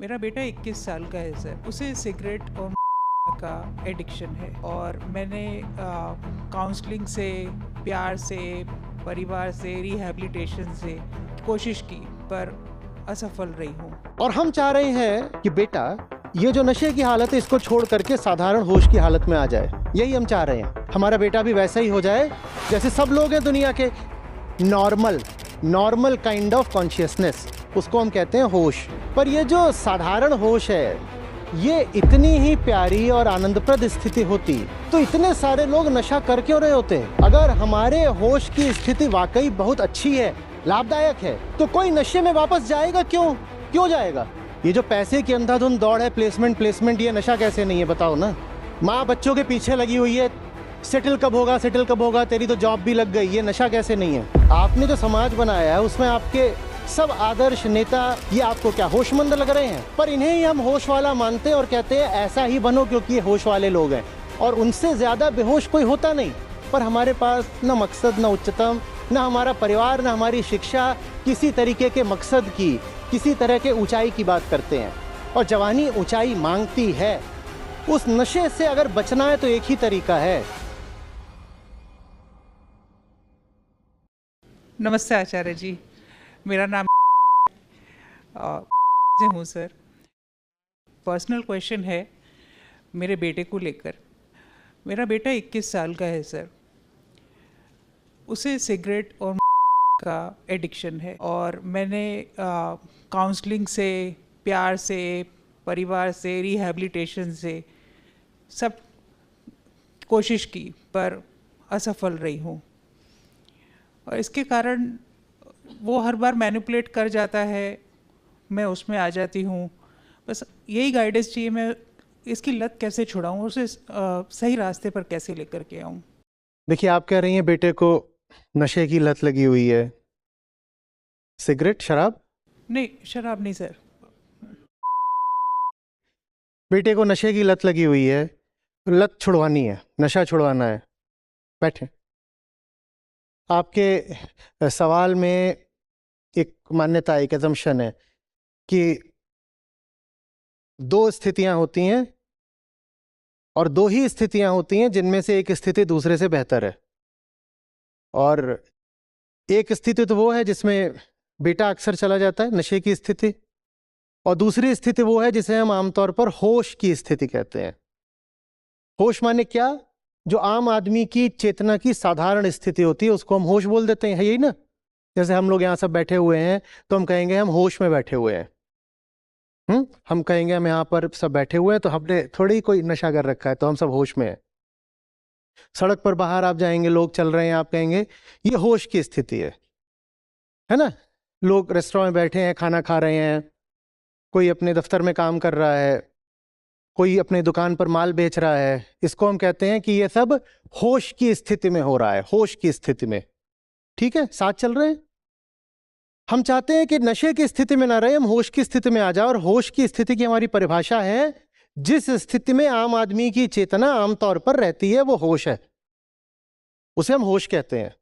मेरा बेटा 21 साल का है सर। उसे सिगरेट और का एडिक्शन है और मैंने काउंसलिंग से, प्यार से, परिवार से, रिहैबिलिटेशन से कोशिश की पर असफल रही हूँ। और हम चाह रहे हैं कि बेटा ये जो नशे की हालत है इसको छोड़ करके साधारण होश की हालत में आ जाए। यही हम चाह रहे हैं, हमारा बेटा भी वैसा ही हो जाए जैसे सब लोग हैं दुनिया के। नॉर्मल काइंड ऑफ कॉन्शियसनेस, उसको हम कहते हैं होश। पर ये जो साधारण होश है, ये इतनी ही प्यारी और आनंदप्रद स्थिति होती तो इतने सारे लोग नशा कर क्यों रहे होते? अगर हमारे होश की स्थिति वाकई बहुत अच्छी है, लाभदायक है, तो कोई नशे में वापस जाएगा क्यों जाएगा? ये जो पैसे की अंधाधुंध दौड़ है, प्लेसमेंट, ये नशा कैसे नहीं है बताओ ना? माँ बच्चों के पीछे लगी हुई है, सेटल कब होगा, तेरी तो जॉब भी लग गई, ये नशा कैसे नहीं है? आपने जो समाज बनाया है उसमें आपके सब आदर्श नेता ये आपको क्या होशमंद लग रहे हैं? पर इन्हें ही हम होश वाला मानते हैं और कहते हैं ऐसा ही बनो क्योंकि ये होश वाले लोग हैं, और उनसे ज्यादा बेहोश कोई होता नहीं। पर हमारे पास न मकसद, न उच्चतम, न हमारा परिवार, न हमारी शिक्षा किसी तरीके के मकसद की, किसी तरह के ऊंचाई की बात करते हैं। और जवानी ऊंचाई मांगती है। उस नशे से अगर बचना है तो एक ही तरीका है। नमस्ते आचार्य जी, मेरा नाम से हूँ सर। पर्सनल क्वेश्चन है मेरे बेटे को लेकर। मेरा बेटा 21 साल का है सर। उसे सिगरेट और का एडिक्शन है और मैंने काउंसलिंग से, प्यार से, परिवार से, रिहैबिलिटेशन से सब कोशिश की पर असफल रही हूँ। और इसके कारण वो हर बार मैनिपुलेट कर जाता है, मैं उसमें आ जाती हूँ। बस यही गाइडेंस चाहिए, मैं इसकी लत कैसे छुड़ाऊँ, उसे सही रास्ते पर कैसे लेकर के आऊँ। देखिए, आप कह रही हैं बेटे को नशे की लत लगी हुई है। सिगरेट, शराब? नहीं, शराब नहीं सर। बेटे को नशे की लत लगी हुई है, लत छुड़वानी है, नशा छुड़वाना है। बैठे। आपके सवाल में एक मान्यता, एक अजम्पशन है कि दो स्थितियां होती हैं और दो ही स्थितियां होती हैं जिनमें से एक स्थिति दूसरे से बेहतर है। और एक स्थिति तो वो है जिसमें बेटा अक्सर चला जाता है, नशे की स्थिति, और दूसरी स्थिति वो है जिसे हम आमतौर पर होश की स्थिति कहते हैं। होश माने क्या? जो आम आदमी की चेतना की साधारण स्थिति होती है उसको हम होश बोल देते हैं, है यही ना? जैसे हम लोग यहाँ सब बैठे हुए हैं तो हम कहेंगे हम होश में बैठे हुए हैं। हम कहेंगे हम यहाँ पर सब बैठे हुए हैं तो हमने थोड़ी कोई नशा कर रखा है, तो हम सब होश में हैं। सड़क पर बाहर आप जाएंगे, लोग चल रहे हैं, आप कहेंगे ये होश की स्थिति है ना? लोग रेस्टोरेंट में बैठे हैं, खाना खा रहे हैं, कोई अपने दफ्तर में काम कर रहा है, कोई अपने दुकान पर माल बेच रहा है, इसको हम कहते हैं कि ये सब होश की स्थिति में हो रहा है, होश की स्थिति में। ठीक है, साथ चल रहे हैं? हम चाहते हैं कि नशे की स्थिति में ना रहे, हम होश की स्थिति में आ जाए। और होश की स्थिति की हमारी परिभाषा है जिस स्थिति में आम आदमी की चेतना आमतौर पर रहती है, वो होश है। उसे हम होश कहते हैं,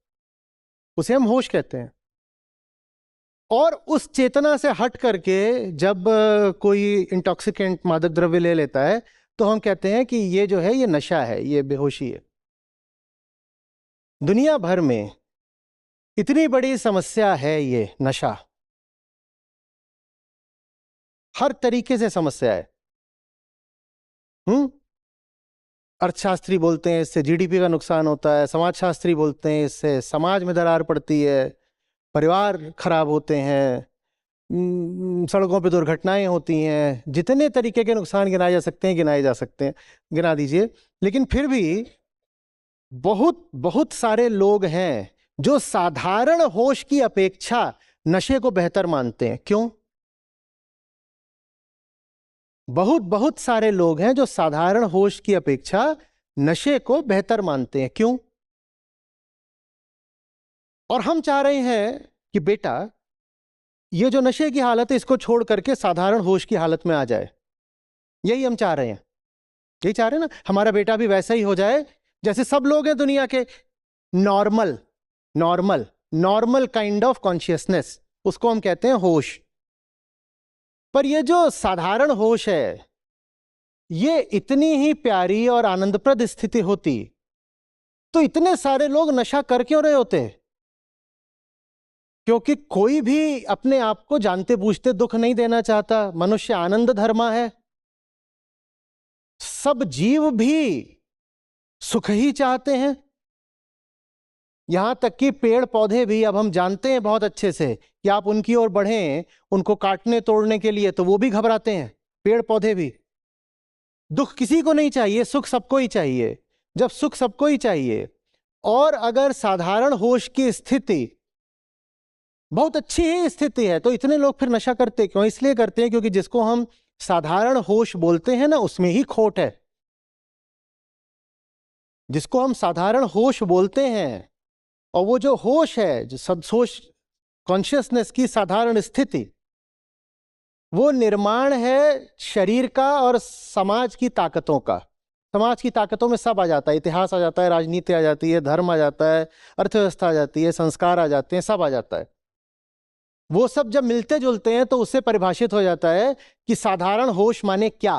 उसे हम होश कहते हैं। और उस चेतना से हट करके जब कोई इंटॉक्सिकेंट मादक द्रव्य ले लेता है तो हम कहते हैं कि ये जो है ये नशा है, ये बेहोशी है। दुनिया भर में इतनी बड़ी समस्या है ये नशा, हर तरीके से समस्या है। अर्थशास्त्री बोलते हैं इससे जीडीपी का नुकसान होता है, समाजशास्त्री बोलते हैं इससे समाज में दरार पड़ती है, परिवार खराब होते हैं, सड़कों पे दुर्घटनाएं होती हैं, जितने तरीके के नुकसान गिनाए जा सकते हैं गिना दीजिए। लेकिन फिर भी बहुत बहुत सारे लोग हैं जो साधारण होश की अपेक्षा नशे को बेहतर मानते हैं। क्यों? बहुत बहुत सारे लोग हैं जो साधारण होश की अपेक्षा नशे को बेहतर मानते हैं। क्यों? और हम चाह रहे हैं कि बेटा ये जो नशे की हालत है इसको छोड़ करके साधारण होश की हालत में आ जाए। यही हम चाह रहे हैं, यही चाह रहे हैं ना? हमारा बेटा भी वैसा ही हो जाए जैसे सब लोग हैं दुनिया के। नॉर्मल काइंड ऑफ कॉन्शियसनेस, उसको हम कहते हैं होश। पर ये जो साधारण होश है, ये इतनी ही प्यारी और आनंदप्रद स्थिति होती तो इतने सारे लोग नशा कर क्यों रहे होते? क्योंकि कोई भी अपने आप को जानते बूझते दुख नहीं देना चाहता। मनुष्य आनंद धर्मा है, सब जीव भी सुख ही चाहते हैं। यहां तक कि पेड़ पौधे भी, अब हम जानते हैं बहुत अच्छे से कि आप उनकी ओर बढ़ें उनको काटने तोड़ने के लिए तो वो भी घबराते हैं। पेड़ पौधे भी, दुख किसी को नहीं चाहिए, सुख सबको ही चाहिए। जब सुख सबको ही चाहिए और अगर साधारण होश की स्थिति बहुत अच्छी ही स्थिति है तो इतने लोग फिर नशा करते क्यों? इसलिए करते हैं क्योंकि जिसको हम साधारण होश बोलते हैं ना, उसमें ही खोट है। जिसको हम साधारण होश बोलते हैं और वो जो होश है, जो सदहोश कॉन्शियसनेस की साधारण स्थिति, वो निर्माण है शरीर का और समाज की ताकतों का। समाज की ताकतों में सब आ जाता है, इतिहास आ जाता है, राजनीति आ जाती है, धर्म आ जाता है, अर्थव्यवस्था आ जाती है, संस्कार आ जाते हैं, सब आ जाता है। वो सब जब मिलते जुलते हैं तो उससे परिभाषित हो जाता है कि साधारण होश माने क्या।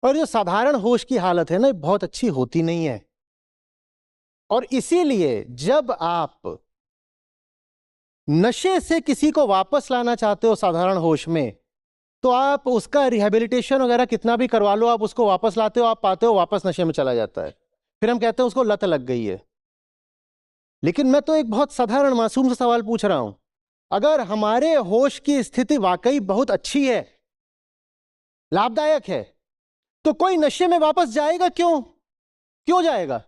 और जो साधारण होश की हालत है ना, बहुत अच्छी होती नहीं है। और इसीलिए जब आप नशे से किसी को वापस लाना चाहते हो साधारण होश में, तो आप उसका रिहेबिलिटेशन वगैरह कितना भी करवा लो, आप उसको वापस लाते हो, आप पाते हो वापस नशे में चला जाता है। फिर हम कहते हैं उसको लत लग गई है। लेकिन मैं तो एक बहुत साधारण मासूम सा सवाल पूछ रहा हूं, अगर हमारे होश की स्थिति वाकई बहुत अच्छी है, लाभदायक है, तो कोई नशे में वापस जाएगा क्यों? क्यों जाएगा?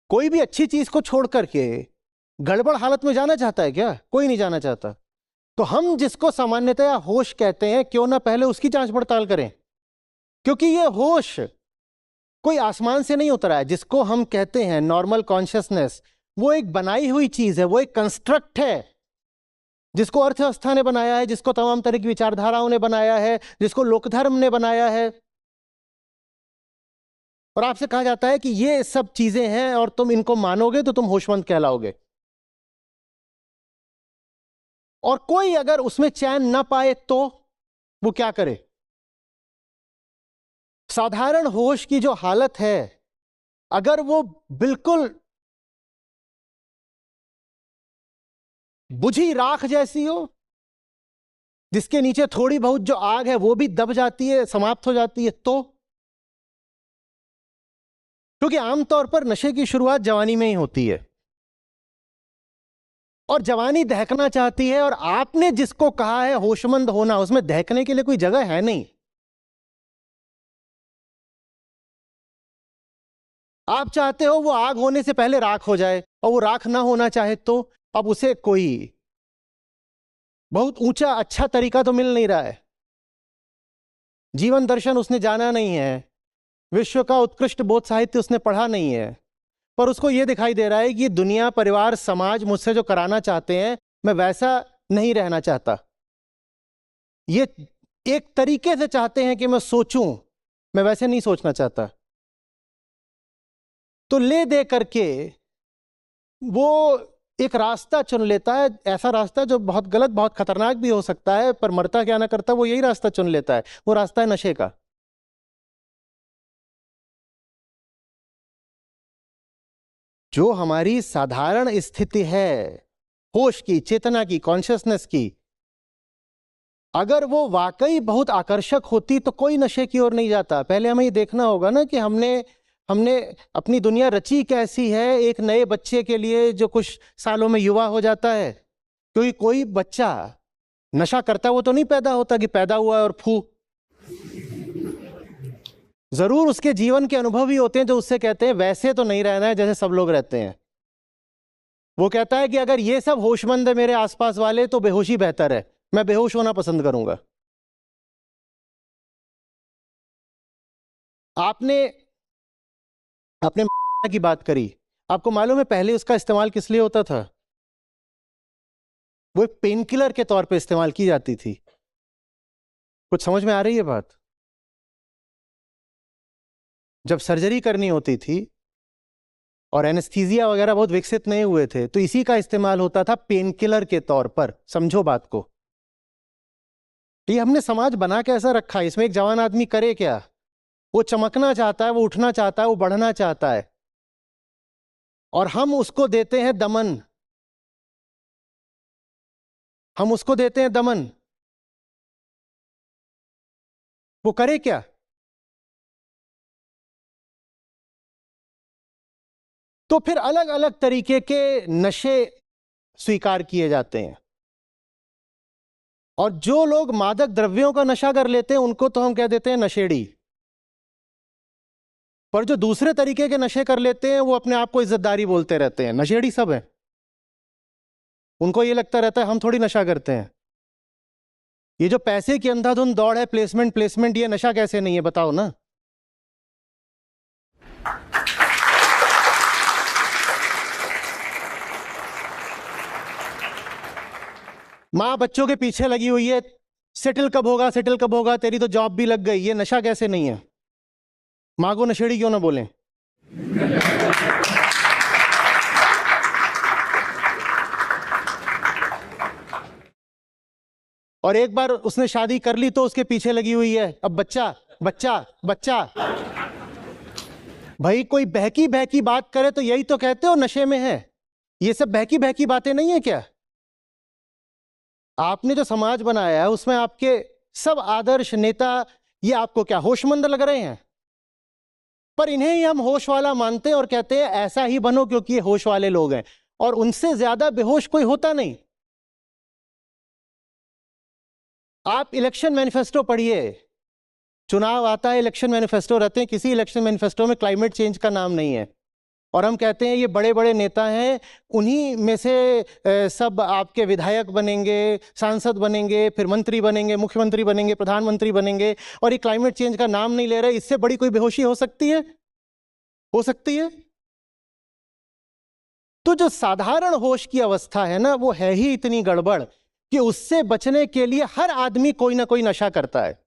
कोई भी अच्छी चीज को छोड़ करके गड़बड़ हालत में जाना चाहता है क्या? कोई नहीं जाना चाहता। तो हम जिसको सामान्यतया होश कहते हैं, क्यों ना पहले उसकी जांच पड़ताल करें, क्योंकि ये होश कोई आसमान से नहीं उतरा है। जिसको हम कहते हैं नॉर्मल कॉन्शियसनेस, वो एक बनाई हुई चीज है, वो एक कंस्ट्रक्ट है जिसको अर्थव्यवस्था ने बनाया है, जिसको तमाम तरह की विचारधाराओं ने बनाया है, जिसको लोकधर्म ने बनाया है। और आपसे कहा जाता है कि ये सब चीजें हैं और तुम इनको मानोगे तो तुम होशमंद कहलाओगे। और कोई अगर उसमें चैन ना पाए तो वो क्या करे? साधारण होश की जो हालत है, अगर वो बिल्कुल बुझी राख जैसी हो, जिसके नीचे थोड़ी बहुत जो आग है वो भी दब जाती है, समाप्त हो जाती है, तो क्योंकि आमतौर पर नशे की शुरुआत जवानी में ही होती है और जवानी दहकना चाहती है। और आपने जिसको कहा है होशमंद होना, उसमें दहकने के लिए कोई जगह है नहीं। आप चाहते हो वो आग होने से पहले राख हो जाए, और वो राख ना होना चाहे तो अब उसे कोई बहुत ऊंचा अच्छा तरीका तो मिल नहीं रहा है। जीवन दर्शन उसने जाना नहीं है, विश्व का उत्कृष्ट बोध साहित्य उसने पढ़ा नहीं है, पर उसको यह दिखाई दे रहा है कि दुनिया, परिवार, समाज मुझसे जो कराना चाहते हैं, मैं वैसा नहीं रहना चाहता। ये एक तरीके से चाहते हैं कि मैं सोचूं, मैं वैसे नहीं सोचना चाहता। तो ले दे करके वो एक रास्ता चुन लेता है, ऐसा रास्ता जो बहुत गलत, बहुत खतरनाक भी हो सकता है, पर मरता क्या ना करता, वो यही रास्ता चुन लेता है। वो रास्ता है नशे का। जो हमारी साधारण स्थिति है होश की, चेतना की, कॉन्शियसनेस की, अगर वो वाकई बहुत आकर्षक होती तो कोई नशे की ओर नहीं जाता। पहले हमें ये देखना होगा ना कि हमने हमने अपनी दुनिया रची कैसी है एक नए बच्चे के लिए जो कुछ सालों में युवा हो जाता है। क्योंकि कोई बच्चा नशा करता वो तो नहीं पैदा होता कि पैदा हुआ और फू। जरूर उसके जीवन के अनुभव ही होते हैं जो उससे कहते हैं वैसे तो नहीं रहना है जैसे सब लोग रहते हैं। वो कहता है कि अगर ये सब होशमंद है मेरे आसपास वाले तो बेहोशी बेहतर है, मैं बेहोश होना पसंद करूंगा। आपने अपने की बात करी, आपको मालूम है पहले उसका इस्तेमाल किस लिए होता था? वो एक पेन किलर के तौर पे इस्तेमाल की जाती थी। कुछ समझ में आ रही है बात? जब सर्जरी करनी होती थी और एनेस्थीसिया वगैरह बहुत विकसित नहीं हुए थे, तो इसी का इस्तेमाल होता था पेन किलर के तौर पर। समझो बात को। ये हमने समाज बना कैसा रखा है? इसमें एक जवान आदमी करे क्या? वो चमकना चाहता है, वो उठना चाहता है, वो बढ़ना चाहता है, और हम उसको देते हैं दमन, हम उसको देते हैं दमन। वो करे क्या? तो फिर अलग अलग तरीके के नशे स्वीकार किए जाते हैं, और जो लोग मादक द्रव्यों का नशा कर लेते हैं उनको तो हम कह देते हैं नशेड़ी। पर जो दूसरे तरीके के नशे कर लेते हैं वो अपने आप को इज्जतदारी बोलते रहते हैं, नशेड़ी सब हैं। उनको ये लगता रहता है हम थोड़ी नशा करते हैं। ये जो पैसे की अंधाधुंध दौड़ है, प्लेसमेंट प्लेसमेंट, ये नशा कैसे नहीं है बताओ ना? माँ बच्चों के पीछे लगी हुई है, सेटल कब होगा, सेटल कब होगा, तेरी तो जॉब भी लग गई, ये नशा कैसे नहीं है? माँ को नशेड़ी क्यों ना बोलें? और एक बार उसने शादी कर ली तो उसके पीछे लगी हुई है, अब बच्चा बच्चा बच्चा। भाई कोई बहकी बहकी बात करे तो यही तो कहते हो नशे में है। ये सब बहकी बहकी बातें नहीं है क्या? आपने जो समाज बनाया है उसमें आपके सब आदर्श नेता, ये आपको क्या होशमंद लग रहे हैं? पर इन्हें ही हम होश वाला मानते हैं और कहते हैं ऐसा ही बनो क्योंकि ये होश वाले लोग हैं, और उनसे ज्यादा बेहोश कोई होता नहीं। आप इलेक्शन मैनिफेस्टो पढ़िए, चुनाव आता है, इलेक्शन मैनिफेस्टो रहते हैं, किसी इलेक्शन मैनिफेस्टो में क्लाइमेट चेंज का नाम नहीं है, और हम कहते हैं ये बड़े बड़े नेता हैं, उन्हीं में से सब आपके विधायक बनेंगे, सांसद बनेंगे, फिर मंत्री बनेंगे, मुख्यमंत्री बनेंगे, प्रधानमंत्री बनेंगे, और ये क्लाइमेट चेंज का नाम नहीं ले रहे। इससे बड़ी कोई बेहोशी हो सकती है? हो सकती है? तो जो साधारण होश की अवस्था है ना, वो है ही इतनी गड़बड़ कि उससे बचने के लिए हर आदमी कोई ना कोई नशा करता है।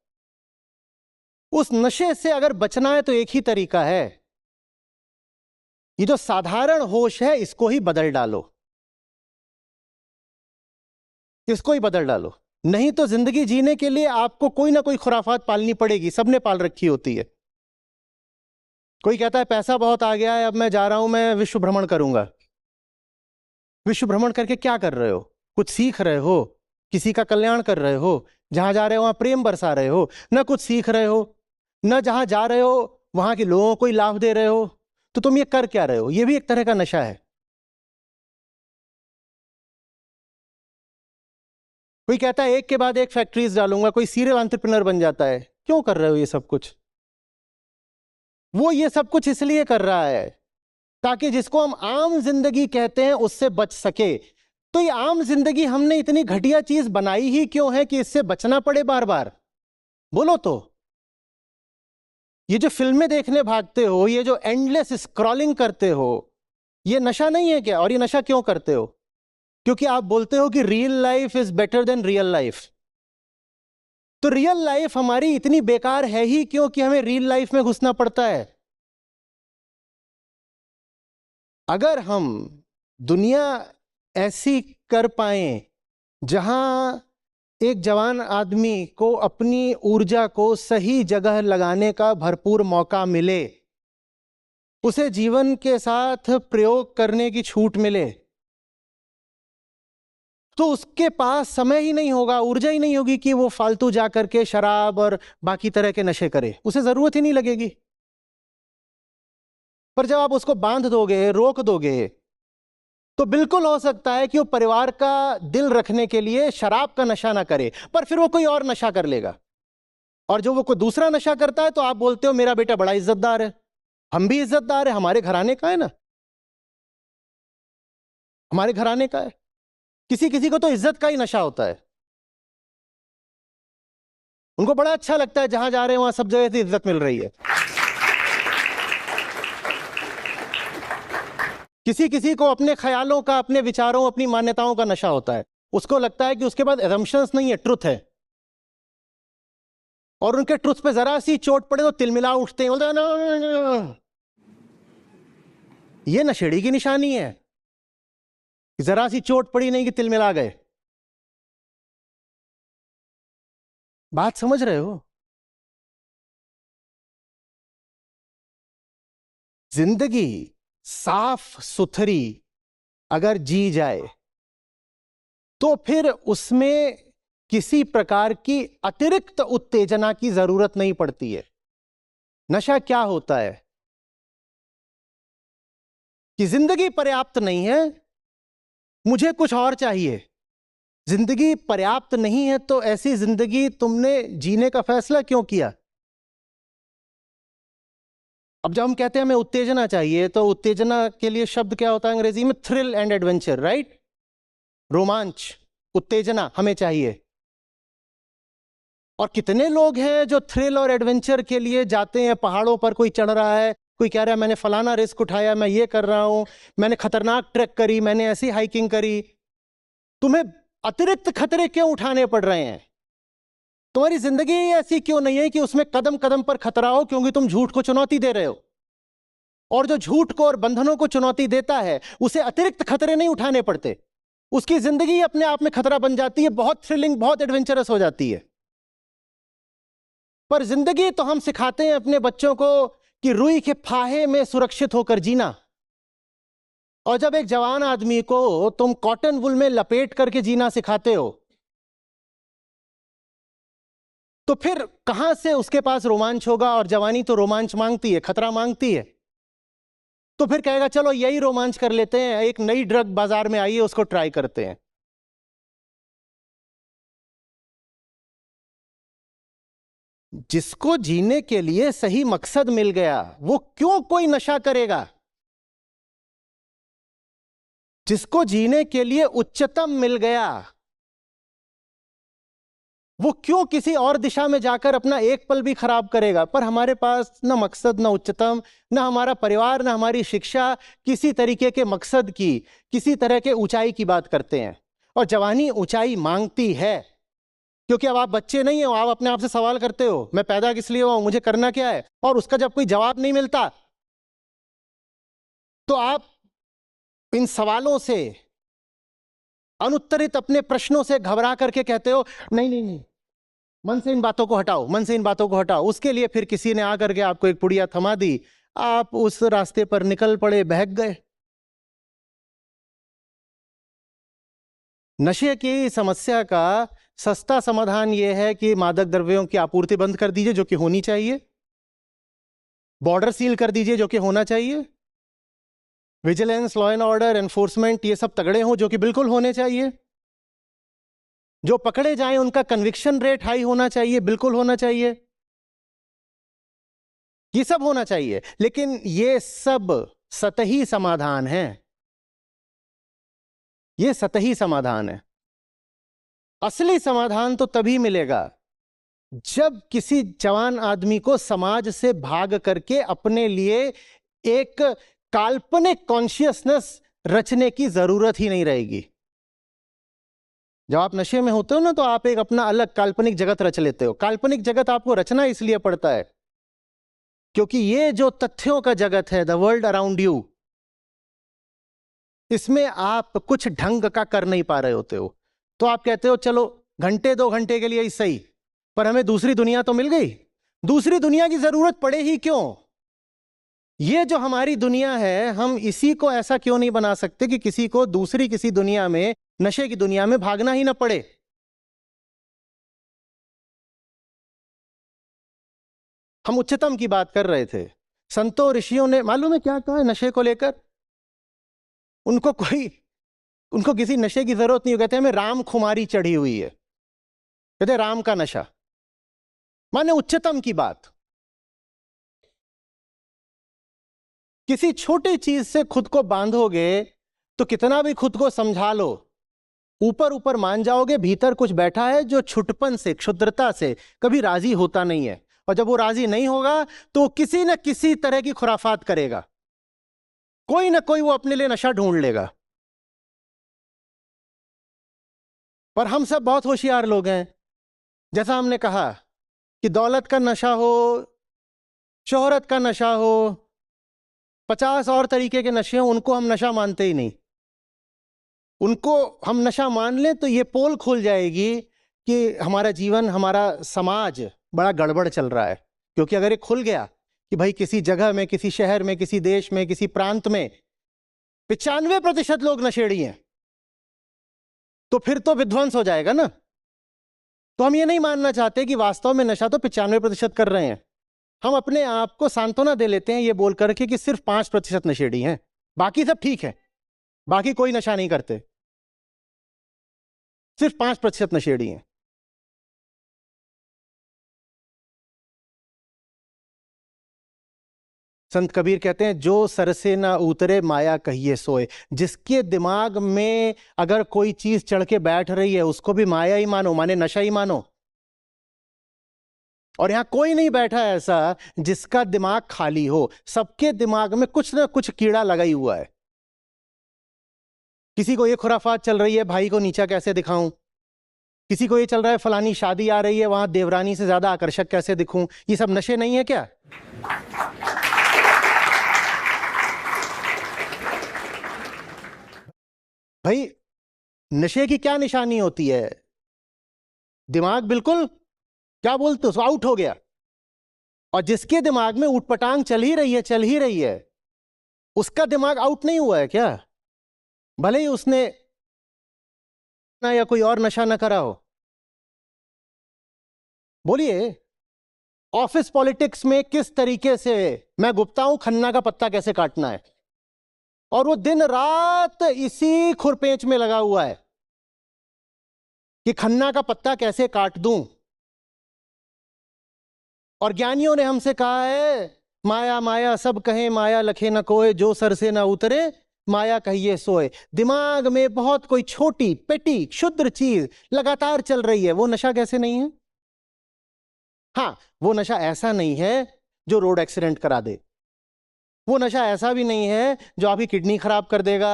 उस नशे से अगर बचना है तो एक ही तरीका है, ये जो साधारण होश है इसको ही बदल डालो, इसको ही बदल डालो। नहीं तो जिंदगी जीने के लिए आपको कोई ना कोई खुराफात पालनी पड़ेगी, सबने पाल रखी होती है। कोई कहता है पैसा बहुत आ गया है, अब मैं जा रहा हूं, मैं विश्व भ्रमण करूंगा। विश्व भ्रमण करके क्या कर रहे हो? कुछ सीख रहे हो? किसी का कल्याण कर रहे हो? जहां जा रहे हो वहां प्रेम बरसा रहे हो? न कुछ सीख रहे हो, न जहां जा रहे हो वहां के लोगों को ही लाभ दे रहे हो, तो तुम ये कर क्या रहे हो? ये भी एक तरह का नशा है। कोई कहता है एक के बाद एक फैक्ट्रीज डालूंगा, कोई सीरियल एंटरप्रेन्योर बन जाता है। क्यों कर रहे हो ये सब कुछ? वो ये सब कुछ इसलिए कर रहा है ताकि जिसको हम आम जिंदगी कहते हैं उससे बच सके। तो ये आम जिंदगी हमने इतनी घटिया चीज बनाई ही क्यों है कि इससे बचना पड़े बार बार? बोलो तो। ये जो फिल्में देखने भागते हो, ये जो एंडलेस स्क्रॉलिंग करते हो, ये नशा नहीं है क्या? और ये नशा क्यों करते हो? क्योंकि आप बोलते हो कि real life is better than real life. तो रियल लाइफ हमारी इतनी बेकार है ही क्यों कि हमें रियल लाइफ में घुसना पड़ता है? अगर हम दुनिया ऐसी कर पाए जहां एक जवान आदमी को अपनी ऊर्जा को सही जगह लगाने का भरपूर मौका मिले, उसे जीवन के साथ प्रयोग करने की छूट मिले, तो उसके पास समय ही नहीं होगा, ऊर्जा ही नहीं होगी कि वो फालतू जा करके शराब और बाकी तरह के नशे करे, उसे जरूरत ही नहीं लगेगी। पर जब आप उसको बांध दोगे, रोक दोगे, तो बिल्कुल हो सकता है कि वो परिवार का दिल रखने के लिए शराब का नशा ना करे, पर फिर वो कोई और नशा कर लेगा। और जो वो कोई दूसरा नशा करता है तो आप बोलते हो मेरा बेटा बड़ा इज्जतदार है। हम भी इज्जतदार है, हमारे घराने का है ना, हमारे घराने का है। किसी किसी को तो इज्जत का ही नशा होता है, उनको बड़ा अच्छा लगता है जहां जा रहे हैं वहां सब जगह से इज्जत मिल रही है। किसी किसी को अपने ख्यालों का, अपने विचारों, अपनी मान्यताओं का नशा होता है। उसको लगता है कि उसके बाद assumptions नहीं है, ट्रुथ है, और उनके ट्रुथ पे जरा सी चोट पड़े तो तिलमिला उठते हैं, बोलते हैं "ना, ये नशेड़ी की निशानी है, जरा सी चोट पड़ी नहीं कि तिलमिला गए। बात समझ रहे हो? जिंदगी साफ सुथरी अगर जी जाए तो फिर उसमें किसी प्रकार की अतिरिक्त उत्तेजना की जरूरत नहीं पड़ती है। नशा क्या होता है कि जिंदगी पर्याप्त नहीं है, मुझे कुछ और चाहिए। जिंदगी पर्याप्त नहीं है तो ऐसी जिंदगी तुमने जीने का फैसला क्यों किया? अब जब हम कहते हैं हमें उत्तेजना चाहिए तो उत्तेजना के लिए शब्द क्या होता है अंग्रेजी में? Thrill and adventure, right? रोमांच, उत्तेजना हमें चाहिए। और कितने लोग हैं जो थ्रिल और एडवेंचर के लिए जाते हैं, पहाड़ों पर कोई चढ़ रहा है, कोई कह रहा है मैंने फलाना रिस्क उठाया, मैं ये कर रहा हूं, मैंने खतरनाक ट्रैक करी, मैंने ऐसी हाइकिंग करी। तुम्हें अतिरिक्त खतरे क्यों उठाने पड़ रहे हैं? तुम्हारी जिंदगी ऐसी क्यों नहीं है कि उसमें कदम कदम पर खतरा हो? क्योंकि तुम झूठ को चुनौती दे रहे हो, और जो झूठ को और बंधनों को चुनौती देता है उसे अतिरिक्त खतरे नहीं उठाने पड़ते। उसकी जिंदगी अपने आप में खतरा बन जाती है, बहुत थ्रिलिंग, बहुत एडवेंचरस हो जाती है। पर जिंदगी तो हम सिखाते हैं अपने बच्चों को कि रुई के फाहे में सुरक्षित होकर जीना। और जब एक जवान आदमी को तुम कॉटन वुल में लपेट करके जीना सिखाते हो तो फिर कहां से उसके पास रोमांच होगा? और जवानी तो रोमांच मांगती है, खतरा मांगती है। तो फिर कहेगा चलो यही रोमांच कर लेते हैं, एक नई ड्रग बाजार में आई है उसको ट्राई करते हैं। जिसको जीने के लिए सही मकसद मिल गया वो क्यों कोई नशा करेगा? जिसको जीने के लिए उच्चतम मिल गया वो क्यों किसी और दिशा में जाकर अपना एक पल भी खराब करेगा? पर हमारे पास ना मकसद, ना उच्चतम, ना हमारा परिवार, ना हमारी शिक्षा किसी तरीके के मकसद की, किसी तरह के ऊंचाई की बात करते हैं। और जवानी ऊंचाई मांगती है, क्योंकि अब आप बच्चे नहीं हो, आप अपने आप से सवाल करते हो मैं पैदा किस लिए हुआ हूं, मुझे करना क्या है? और उसका जब कोई जवाब नहीं मिलता तो आप इन सवालों से, अनुत्तरित अपने प्रश्नों से घबरा करके कहते हो नहीं नहीं नहीं, मन से इन बातों को हटाओ, मन से इन बातों को हटाओ। उसके लिए फिर किसी ने आकर के आपको एक पुड़िया थमा दी, आप उस रास्ते पर निकल पड़े, बहक गए। नशे की समस्या का सस्ता समाधान यह है कि मादक द्रव्यों की आपूर्ति बंद कर दीजिए, जो कि होनी चाहिए। बॉर्डर सील कर दीजिए, जो कि होना चाहिए। Vigilance, law and order, enforcement, ये सब तगड़े हों, जो कि बिल्कुल होने चाहिए। जो पकड़े जाएं उनका कन्विक्शन रेट हाई होना चाहिए, बिल्कुल होना चाहिए। ये सब होना चाहिए। लेकिन ये सब सतही समाधान है, ये सतही समाधान है। असली समाधान तो तभी मिलेगा जब किसी जवान आदमी को समाज से भाग करके अपने लिए एक काल्पनिक कॉन्शियसनेस रचने की जरूरत ही नहीं रहेगी। जब आप नशे में होते हो ना तो आप एक अपना अलग काल्पनिक जगत रच लेते हो। काल्पनिक जगत आपको रचना इसलिए पड़ता है क्योंकि ये जो तथ्यों का जगत है, द वर्ल्ड अराउंड यू, इसमें आप कुछ ढंग का कर नहीं पा रहे होते हो। तो आप कहते हो चलो घंटे 2 घंटे के लिए ही सही, पर हमें दूसरी दुनिया तो मिल गई। दूसरी दुनिया की जरूरत पड़े ही क्यों? ये जो हमारी दुनिया है, हम इसी को ऐसा क्यों नहीं बना सकते कि किसी को दूसरी किसी दुनिया में, नशे की दुनिया में भागना ही ना पड़े? हम उच्चतम की बात कर रहे थे। संतों ऋषियों ने मालूम है क्या कहा है नशे को लेकर? उनको किसी नशे की जरूरत नहीं। कहते हैं हमें राम खुमारी चढ़ी हुई है, कहते हैं राम का नशा, माने उच्चतम की बात। किसी छोटी चीज से खुद को बांधोगे तो कितना भी खुद को समझा लो, ऊपर ऊपर मान जाओगे भीतर कुछ बैठा है जो छुटपन से, क्षुद्रता से कभी राजी होता नहीं है। और जब वो राजी नहीं होगा तो किसी न किसी तरह की खुराफात करेगा, कोई ना कोई वो अपने लिए नशा ढूंढ लेगा। पर हम सब बहुत होशियार लोग हैं। जैसा हमने कहा कि दौलत का नशा हो, शोहरत का नशा हो, 50 और तरीके के नशे हों, उनको हम नशा मानते ही नहीं। उनको हम नशा मान लें तो ये पोल खुल जाएगी कि हमारा जीवन, हमारा समाज बड़ा गड़बड़ चल रहा है। क्योंकि अगर ये खुल गया कि भाई किसी जगह में, किसी शहर में, किसी देश में, किसी प्रांत में 95% लोग नशेड़ी हैं, तो फिर तो विध्वंस हो जाएगा ना। तो हम ये नहीं मानना चाहते कि वास्तव में नशा तो 95% कर रहे हैं। हम अपने आप को सांत्वना दे लेते हैं ये बोल करके कि सिर्फ 5% नशेड़ी हैं, बाकी सब ठीक है, बाकी कोई नशा नहीं करते, सिर्फ 5% नशेड़ी हैं। संत कबीर कहते हैं, जो सर से ना उतरे माया कहिए सोए। जिसके दिमाग में अगर कोई चीज चढ़ के बैठ रही है उसको भी माया ही मानो, माने नशा ही मानो। और यहां कोई नहीं बैठा ऐसा जिसका दिमाग खाली हो। सबके दिमाग में कुछ ना कुछ कीड़ा लगा ही हुआ है। किसी को ये खुराफात चल रही है, भाई को नीचा कैसे दिखाऊं। किसी को ये चल रहा है, फलानी शादी आ रही है, वहां देवरानी से ज्यादा आकर्षक कैसे दिखूं। ये सब नशे नहीं है क्या? भाई नशे की क्या निशानी होती है? दिमाग बिल्कुल, क्या बोलते हो, आउट हो गया। और जिसके दिमाग में उटपटांग चल ही रही है, चल ही रही है, उसका दिमाग आउट नहीं हुआ है क्या? भले ही उसने ना या कोई और नशा ना करा हो। बोलिए, ऑफिस पॉलिटिक्स में किस तरीके से मैं गुप्ता हूं खन्ना का पत्ता कैसे काटना है, और वो दिन रात इसी खुरपेंच में लगा हुआ है कि खन्ना का पत्ता कैसे काट दूं। और ज्ञानियों ने हमसे कहा है, माया माया सब कहें, माया लखे न कोय, जो सर से ना उतरे माया कहिए सोए। दिमाग में बहुत कोई छोटी पेटी क्षुद्र चीज लगातार चल रही है, वो नशा कैसे नहीं है? हाँ, वो नशा ऐसा नहीं है जो रोड एक्सीडेंट करा दे। वो नशा ऐसा भी नहीं है जो आपकी किडनी खराब कर देगा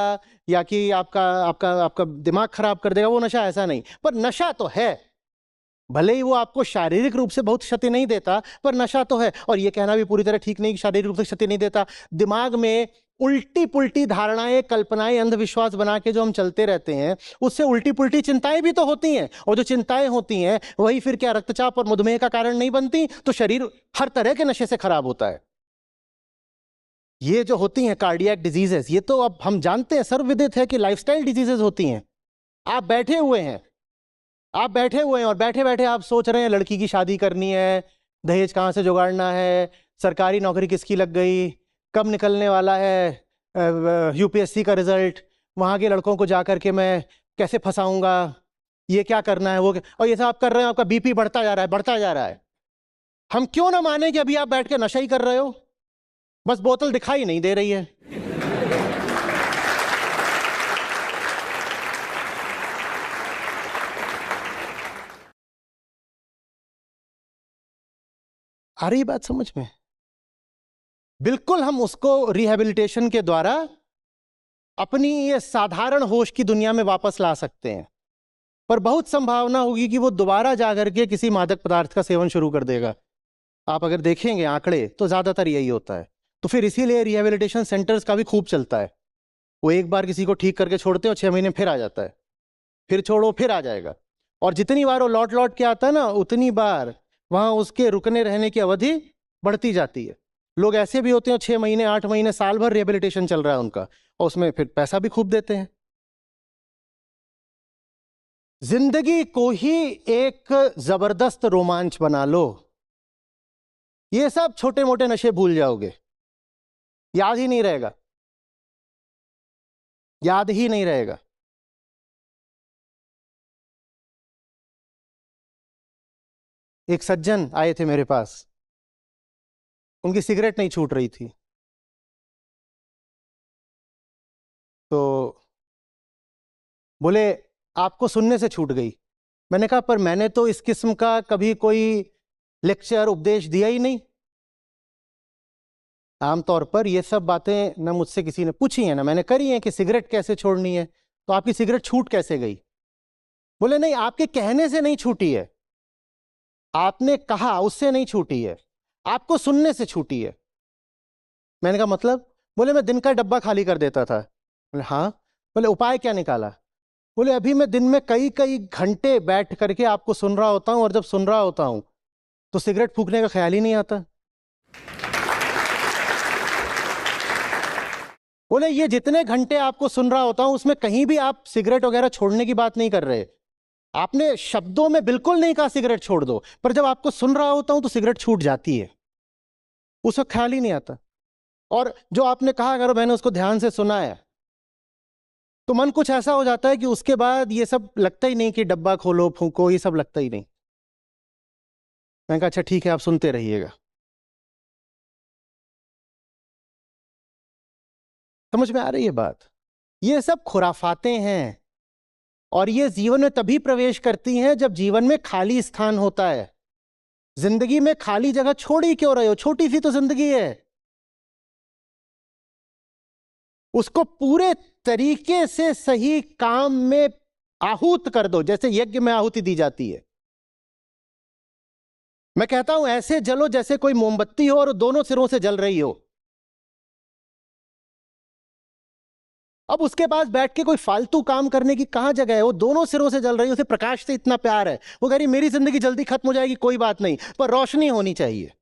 या कि आपका आपका आपका दिमाग खराब कर देगा। वो नशा ऐसा नहीं, पर नशा तो है। भले ही वो आपको शारीरिक रूप से बहुत क्षति नहीं देता, पर नशा तो है। और ये कहना भी पूरी तरह ठीक नहीं कि शारीरिक रूप से क्षति नहीं देता। दिमाग में उल्टी पुल्टी धारणाएं, कल्पनाएं, अंधविश्वास बना के जो हम चलते रहते हैं, उससे उल्टी पुल्टी चिंताएं भी तो होती हैं। और जो चिंताएं होती हैं वही फिर क्या रक्तचाप और मधुमेह का कारण नहीं बनती? तो शरीर हर तरह के नशे से खराब होता है। ये जो होती हैं कार्डियक डिजीजेस, ये तो अब हम जानते हैं, सर्वविदित है कि लाइफस्टाइल डिजीजेस होती हैं। आप बैठे हुए हैं, आप बैठे हुए हैं और बैठे बैठे आप सोच रहे हैं लड़की की शादी करनी है, दहेज कहाँ से जुगाड़ना है, सरकारी नौकरी किसकी लग गई, कब निकलने वाला है यूपीएससी का रिजल्ट, वहाँ के लड़कों को जा करके मैं कैसे फंसाऊंगा, ये क्या करना है, वो और ये सब आप कर रहे हैं। आपका बीपी बढ़ता जा रहा है, बढ़ता जा रहा है। हम क्यों ना माने कि अभी आप बैठ के नशा ही कर रहे हो, बस बोतल दिखाई नहीं दे रही है। आ रही बात समझ में? बिल्कुल हम उसको रिहैबिलिटेशन के द्वारा अपनी ये साधारण होश की दुनिया में वापस ला सकते हैं। पर बहुत संभावना होगी कि वो दोबारा जाकर के किसी मादक पदार्थ का सेवन शुरू कर देगा। आप अगर देखेंगे आंकड़े तो ज्यादातर यही होता है। तो फिर इसीलिए रिहैबिलिटेशन सेंटर्स का भी खूब चलता है। वो एक बार किसी को ठीक करके छोड़ते हैं और 6 महीने फिर आ जाता है, फिर छोड़ो फिर आ जाएगा। और जितनी बार वो लौट लौट के आता है ना, उतनी बार वहां उसके रुकने रहने की अवधि बढ़ती जाती है। लोग ऐसे भी होते हैं 6 महीने 8 महीने साल भर रिहेबिलिटेशन चल रहा है उनका, और उसमें फिर पैसा भी खूब देते हैं। जिंदगी को ही एक जबरदस्त रोमांच बना लो। ये सब छोटे मोटे नशे भूल जाओगे, याद ही नहीं रहेगा, याद ही नहीं रहेगा। एक सज्जन आए थे मेरे पास, उनकी सिगरेट नहीं छूट रही थी। तो बोले आपको सुनने से छूट गई। मैंने कहा पर मैंने तो इस किस्म का कभी कोई लेक्चर उपदेश दिया ही नहीं। आमतौर पर ये सब बातें न मुझसे किसी ने पूछी है ना मैंने करी है कि सिगरेट कैसे छोड़नी है, तो आपकी सिगरेट छूट कैसे गई? बोले नहीं, आपके कहने से नहीं छूटी है, आपने कहा उससे नहीं छूटी है, आपको सुनने से छूटी है। मैंने कहा मतलब? बोले मैं दिन का डब्बा खाली कर देता था। बोले हाँ। बोले उपाय क्या निकाला? बोले अभी मैं दिन में कई कई घंटे बैठ करके आपको सुन रहा होता हूं, और जब सुन रहा होता हूं तो सिगरेट फूकने का ख्याल ही नहीं आता। बोले ये जितने घंटे आपको सुन रहा होता हूं उसमें कहीं भी आप सिगरेट वगैरह छोड़ने की बात नहीं कर रहे। आपने शब्दों में बिल्कुल नहीं कहा सिगरेट छोड़ दो, पर जब आपको सुन रहा होता हूं तो सिगरेट छूट जाती है, उस वक्त ख्याल ही नहीं आता। और जो आपने कहा अगर मैंने उसको ध्यान से सुना है तो मन कुछ ऐसा हो जाता है कि उसके बाद ये सब लगता ही नहीं कि डब्बा खोलो फूंको, ये सब लगता ही नहीं। मैंने कहा अच्छा ठीक है, आप सुनते रहिएगा। समझ में आ रही है बात? ये सब खुराफातें हैं, और ये जीवन में तभी प्रवेश करती हैं जब जीवन में खाली स्थान होता है। जिंदगी में खाली जगह छोड़ ही क्यों रहे हो? छोटी सी तो जिंदगी है, उसको पूरे तरीके से सही काम में आहूत कर दो, जैसे यज्ञ में आहुति दी जाती है। मैं कहता हूं ऐसे जलो जैसे कोई मोमबत्ती हो और दोनों सिरों से जल रही हो। अब उसके पास बैठ के कोई फालतू काम करने की कहां जगह है? वो दोनों सिरों से जल रही है, उसे प्रकाश से इतना प्यार है, वो कह रही मेरी जिंदगी जल्दी खत्म हो जाएगी कोई बात नहीं, पर रोशनी होनी चाहिए।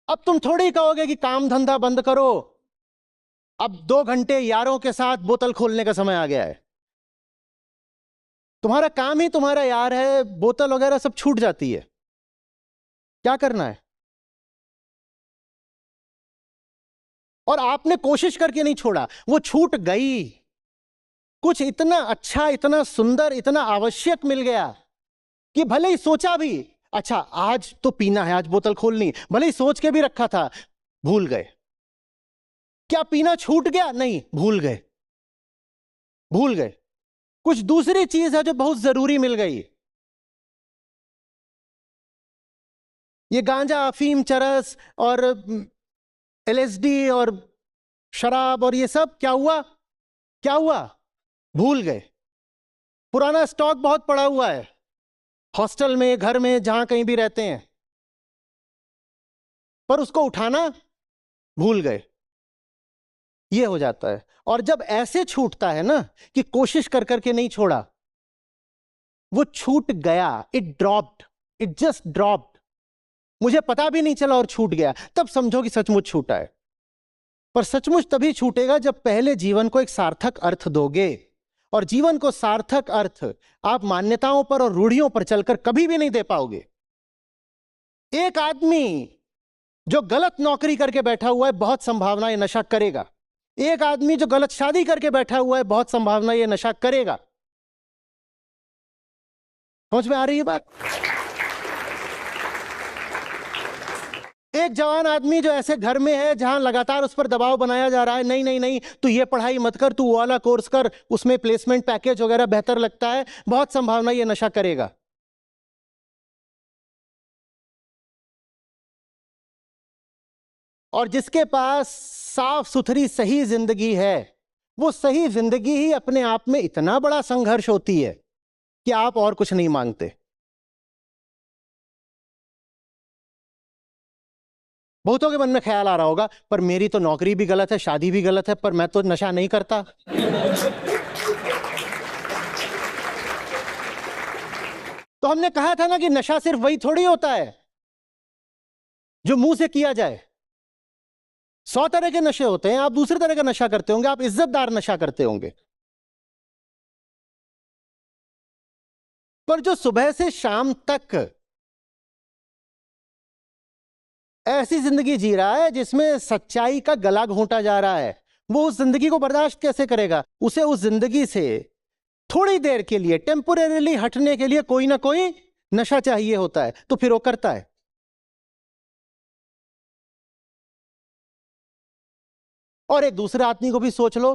अब तुम थोड़ी कहोगे कि काम धंधा बंद करो, अब 2 घंटे यारों के साथ बोतल खोलने का समय आ गया है। तुम्हारा काम ही तुम्हारा यार है, बोतल वगैरह सब छूट जाती है, क्या करना है? और आपने कोशिश करके नहीं छोड़ा, वो छूट गई। कुछ इतना अच्छा, इतना सुंदर, इतना आवश्यक मिल गया कि भले ही सोचा भी अच्छा आज तो पीना है, आज बोतल खोलनी, भले ही सोच के भी रखा था, भूल गए। क्या पीना छूट गया? नहीं, भूल गए। भूल गए। कुछ दूसरी चीज है जो बहुत जरूरी मिल गई। ये गांजा, अफीम, चरस और एलएसडी और शराब और ये सब क्या हुआ? क्या हुआ? भूल गए। पुराना स्टॉक बहुत पड़ा हुआ है हॉस्टल में, घर में, जहां कहीं भी रहते हैं, पर उसको उठाना भूल गए। ये हो जाता है। और जब ऐसे छूटता है ना कि कोशिश कर करके नहीं छोड़ा, वो छूट गया, it dropped, it just dropped, मुझे पता भी नहीं चला और छूट गया, तब समझो कि सचमुच छूटा है। पर सचमुच तभी छूटेगा जब पहले जीवन को एक सार्थक अर्थ दोगे। और जीवन को सार्थक अर्थ आप मान्यताओं पर और रूढ़ियों पर चलकर कभी भी नहीं दे पाओगे। एक आदमी जो गलत नौकरी करके बैठा हुआ है, बहुत संभावना ये नशा करेगा। एक आदमी जो गलत शादी करके बैठा हुआ है, बहुत संभावना ये नशा करेगा। समझ में आ रही है बात? एक जवान आदमी जो ऐसे घर में है जहां लगातार उस पर दबाव बनाया जा रहा है, नहीं नहीं नहीं तू ये पढ़ाई मत कर, तू वो वाला कोर्स कर, उसमें प्लेसमेंट पैकेज वगैरह बेहतर लगता है, बहुत संभावना ये नशा करेगा। और जिसके पास साफ सुथरी सही जिंदगी है, वो सही जिंदगी ही अपने आप में इतना बड़ा संघर्ष होती है कि आप और कुछ नहीं मांगते। बहुतों के मन में ख्याल आ रहा होगा पर मेरी तो नौकरी भी गलत है, शादी भी गलत है, पर मैं तो नशा नहीं करता। तो हमने कहा था ना कि नशा सिर्फ वही थोड़ी होता है जो मुंह से किया जाए। 100 तरह के नशे होते हैं, आप दूसरे तरह का नशा करते होंगे, आप इज्जतदार नशा करते होंगे। पर जो सुबह से शाम तक ऐसी जिंदगी जी रहा है जिसमें सच्चाई का गला घोंटा जा रहा है, वो उस जिंदगी को बर्दाश्त कैसे करेगा? उसे उस जिंदगी से थोड़ी देर के लिए, टेम्पोरेरीली हटने के लिए कोई ना कोई नशा चाहिए होता है, तो फिर वो करता है। और एक दूसरे आदमी को भी सोच लो,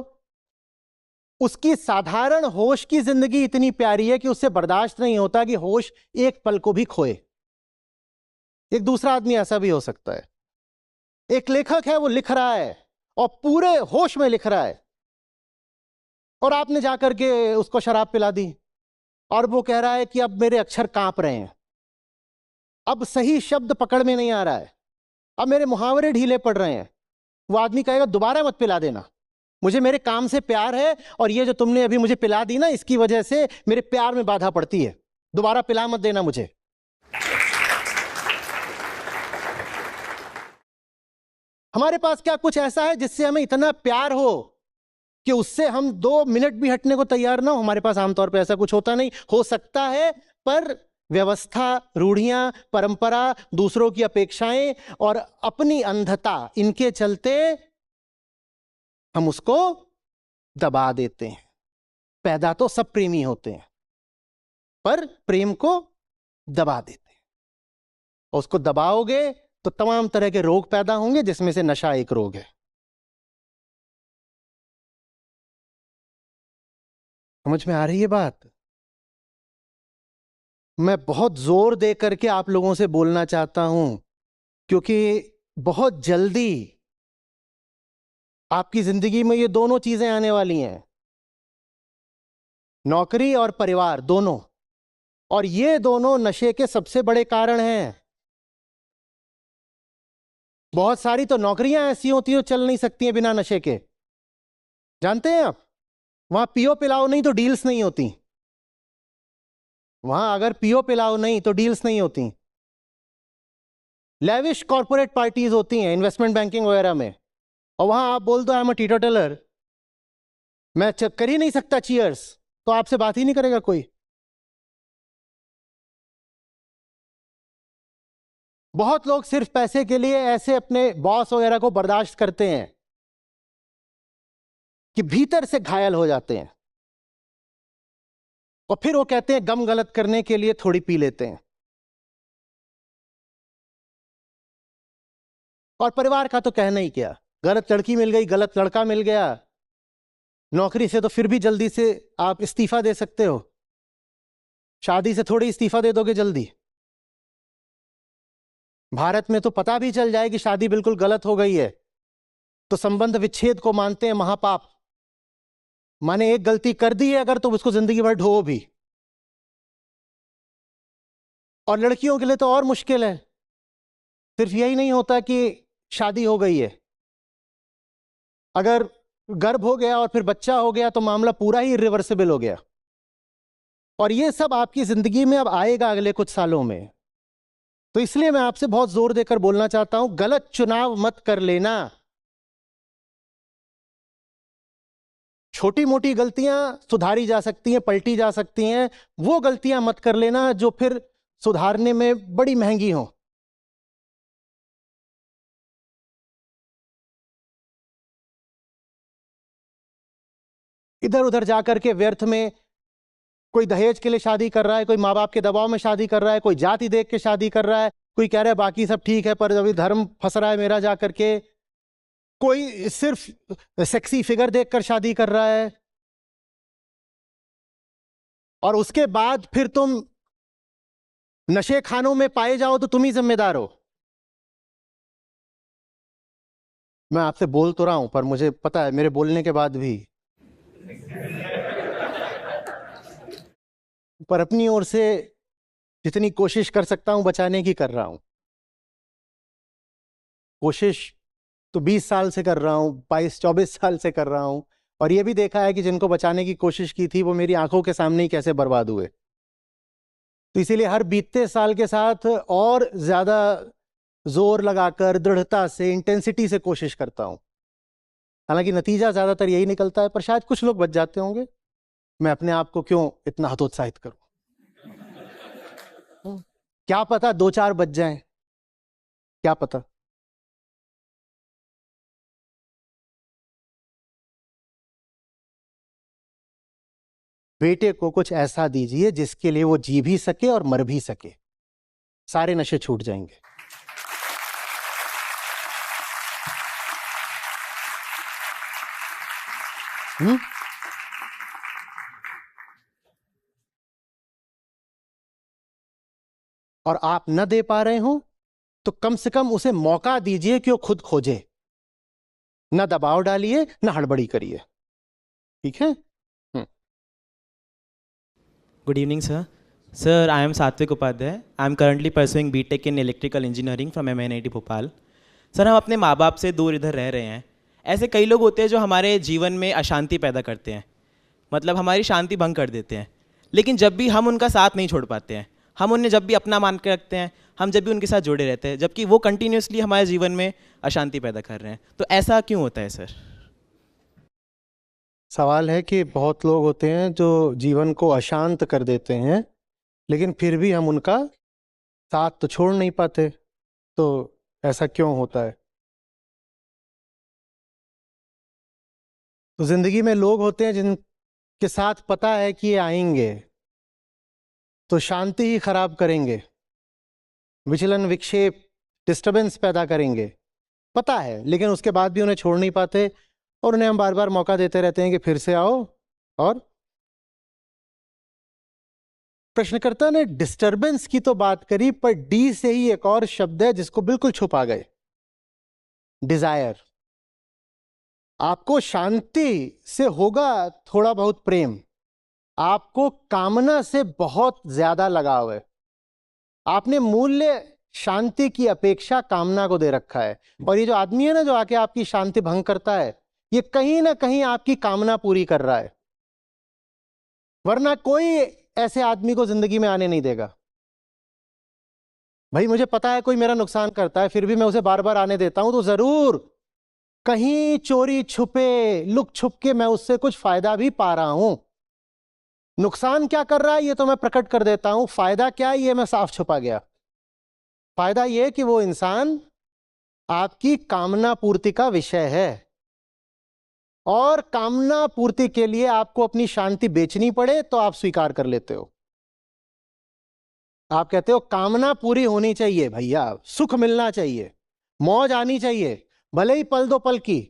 उसकी साधारण होश की जिंदगी इतनी प्यारी है कि उससे बर्दाश्त नहीं होता कि होश एक पल को भी खोए। एक दूसरा आदमी ऐसा भी हो सकता है। एक लेखक है, वो लिख रहा है और पूरे होश में लिख रहा है, और आपने जाकर के उसको शराब पिला दी और वो कह रहा है कि अब मेरे अक्षर कांप रहे हैं, अब सही शब्द पकड़ में नहीं आ रहा है, अब मेरे मुहावरे ढीले पड़ रहे हैं, वो आदमी कहेगा दोबारा मत पिला देना, मुझे मेरे काम से प्यार है और ये जो तुमने अभी मुझे पिला दी ना, इसकी वजह से मेरे प्यार में बाधा पड़ती है, दोबारा पिला मत देना मुझे। हमारे पास क्या कुछ ऐसा है जिससे हमें इतना प्यार हो कि उससे हम 2 मिनट भी हटने को तैयार ना हो? हमारे पास आमतौर पे ऐसा कुछ होता नहीं। हो सकता है, पर व्यवस्था, रूढ़ियां, परंपरा, दूसरों की अपेक्षाएं और अपनी अंधता, इनके चलते हम उसको दबा देते हैं। पैदा तो सब प्रेमी होते हैं, पर प्रेम को दबा देते हैं। और उसको दबाओगे तो तमाम तरह के रोग पैदा होंगे, जिसमें से नशा एक रोग है। समझ में आ रही है बात? मैं बहुत जोर दे करके आप लोगों से बोलना चाहता हूं, क्योंकि बहुत जल्दी आपकी जिंदगी में ये दोनों चीजें आने वाली हैं, नौकरी और परिवार दोनों। और ये दोनों नशे के सबसे बड़े कारण हैं। बहुत सारी तो नौकरियां ऐसी होती हैं जो चल नहीं सकती हैं बिना नशे के, जानते हैं आप? वहां पियो पिलाओ नहीं तो डील्स नहीं होती। वहां अगर पियो पिलाओ नहीं तो डील्स नहीं होती। लेविश कॉर्पोरेट पार्टीज होती हैं इन्वेस्टमेंट बैंकिंग वगैरह में, और वहां आप बोल दो आई एम अ टीटोटलर, मैं कर ही नहीं सकता चीयर्स, तो आपसे बात ही नहीं करेगा कोई। बहुत लोग सिर्फ पैसे के लिए ऐसे अपने बॉस वगैरह को बर्दाश्त करते हैं कि भीतर से घायल हो जाते हैं, और फिर वो कहते हैं गम गलत करने के लिए थोड़ी पी लेते हैं। और परिवार का तो कहना ही क्या, गलत लड़की मिल गई, गलत लड़का मिल गया, नौकरी से तो फिर भी जल्दी से आप इस्तीफा दे सकते हो, शादी से थोड़ी इस्तीफा दे दोगे जल्दी। भारत में तो पता भी चल जाए कि शादी बिल्कुल गलत हो गई है तो संबंध विच्छेद को मानते हैं महापाप। माने एक गलती कर दी है अगर, तो उसको जिंदगी भर ढो भी। और लड़कियों के लिए तो और मुश्किल है, सिर्फ यही नहीं होता कि शादी हो गई है, अगर गर्भ हो गया और फिर बच्चा हो गया तो मामला पूरा ही इरिवर्सिबल हो गया। और ये सब आपकी जिंदगी में अब आएगा अगले कुछ सालों में। तो इसलिए मैं आपसे बहुत जोर देकर बोलना चाहता हूं, गलत चुनाव मत कर लेना। छोटी मोटी गलतियां सुधारी जा सकती हैं, पलटी जा सकती हैं, वो गलतियां मत कर लेना जो फिर सुधारने में बड़ी महंगी हो। इधर उधर जाकर के व्यर्थ में कोई दहेज के लिए शादी कर रहा है, कोई माँ बाप के दबाव में शादी कर रहा है, कोई जाति देख के शादी कर रहा है, कोई कह रहा है बाकी सब ठीक है पर अभी धर्म फंस रहा है मेरा जा करके, कोई सिर्फ सेक्सी फिगर देखकर शादी कर रहा है, और उसके बाद फिर तुम नशे खानों में पाए जाओ तो तुम ही जिम्मेदार हो। मैं आपसे बोल तो रहा हूं, पर मुझे पता है मेरे बोलने के बाद भी, पर अपनी ओर से जितनी कोशिश कर सकता हूं बचाने की कर रहा हूं। कोशिश तो 20 साल से कर रहा हूं, 22-24 साल से कर रहा हूं, और यह भी देखा है कि जिनको बचाने की कोशिश की थी वो मेरी आंखों के सामने ही कैसे बर्बाद हुए। तो इसीलिए हर बीतते साल के साथ और ज्यादा जोर लगाकर, दृढ़ता से, इंटेंसिटी से कोशिश करता हूं। हालांकि नतीजा ज्यादातर यही निकलता है, पर शायद कुछ लोग बच जाते होंगे। मैं अपने आप को क्यों इतना हतोत्साहित करूं? क्या पता 2-4 बच जाएं, क्या पता। बेटे को कुछ ऐसा दीजिए जिसके लिए वो जी भी सके और मर भी सके, सारे नशे छूट जाएंगे। और आप न दे पा रहे हो तो कम से कम उसे मौका दीजिए कि वो खुद खोजे, न दबाव डालिए, न हड़बड़ी करिए, ठीक है? Good evening, sir. Sir, I am Satvik Upadhyay. I am currently pursuing BTech in Electrical Engineering from MNIT Bhopal. Sir हम अपने माँ बाप से दूर इधर रह रहे हैं। ऐसे कई लोग होते हैं जो हमारे जीवन में अशांति पैदा करते हैं, मतलब हमारी शांति भंग कर देते हैं। लेकिन जब भी हम उनका साथ नहीं छोड़ पाते हैं, हम उन्हें जब भी अपना मान के रखते हैं, हम जब भी उनके साथ जुड़े रहते हैं, जबकि वो कंटिन्यूसली हमारे जीवन में अशांति पैदा कर रहे हैं। तो ऐसा क्यों होता है सर? सवाल है कि बहुत लोग होते हैं जो जीवन को अशांत कर देते हैं, लेकिन फिर भी हम उनका साथ तो छोड़ नहीं पाते। तो ऐसा क्यों होता है? तो जिंदगी में लोग होते हैं जिनके साथ पता है कि ये आएंगे तो शांति ही खराब करेंगे, विचलन, विक्षेप, डिस्टरबेंस पैदा करेंगे, पता है, लेकिन उसके बाद भी उन्हें छोड़ नहीं पाते और उन्हें हम बार बार मौका देते रहते हैं कि फिर से आओ। और प्रश्नकर्ता ने डिस्टरबेंस की तो बात करी, पर डी से ही एक और शब्द है जिसको बिल्कुल छुपा गए, डिजायर। आपको शांति से होगा थोड़ा बहुत प्रेम, आपको कामना से बहुत ज्यादा लगाव है। आपने मूल्य शांति की अपेक्षा कामना को दे रखा है। और ये जो आदमी है ना, जो आके आपकी शांति भंग करता है, ये कहीं ना कहीं आपकी कामना पूरी कर रहा है, वरना कोई ऐसे आदमी को जिंदगी में आने नहीं देगा। भाई मुझे पता है कोई मेरा नुकसान करता है, फिर भी मैं उसे बार बार आने देता हूं, तो जरूर कहीं चोरी छुपे, लुक छुप के मैं उससे कुछ फायदा भी पा रहा हूं। नुकसान क्या कर रहा है ये तो मैं प्रकट कर देता हूं, फायदा क्या है ये मैं साफ छुपा गया। फायदा ये कि वो इंसान आपकी कामना पूर्ति का विषय है, और कामना पूर्ति के लिए आपको अपनी शांति बेचनी पड़े तो आप स्वीकार कर लेते हो। आप कहते हो कामना पूरी होनी चाहिए भैया, सुख मिलना चाहिए, मौज आनी चाहिए, भले ही पल दो पल की।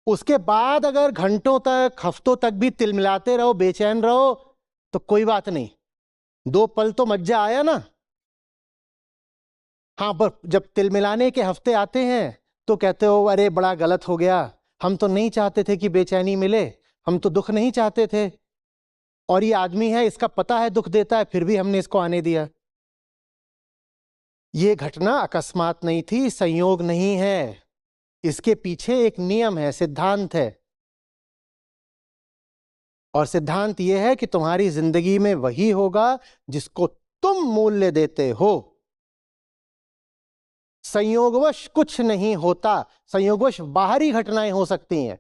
उसके बाद अगर घंटों तक, हफ्तों तक भी तिलमिलाते रहो, बेचैन रहो, तो कोई बात नहीं, 2 पल तो मज्जा आया ना। हाँ, पर जब तिलमिलाने के हफ्ते आते हैं तो कहते हो अरे बड़ा गलत हो गया, हम तो नहीं चाहते थे कि बेचैनी मिले, हम तो दुख नहीं चाहते थे, और ये आदमी है, इसका पता है दुख देता है, फिर भी हमने इसको आने दिया। ये घटना अकस्मात नहीं थी, संयोग नहीं है, इसके पीछे एक नियम है, सिद्धांत है। और सिद्धांत यह है कि तुम्हारी जिंदगी में वही होगा जिसको तुम मूल्य देते हो। संयोगवश कुछ नहीं होता, संयोगवश बाहरी घटनाएं हो सकती हैं,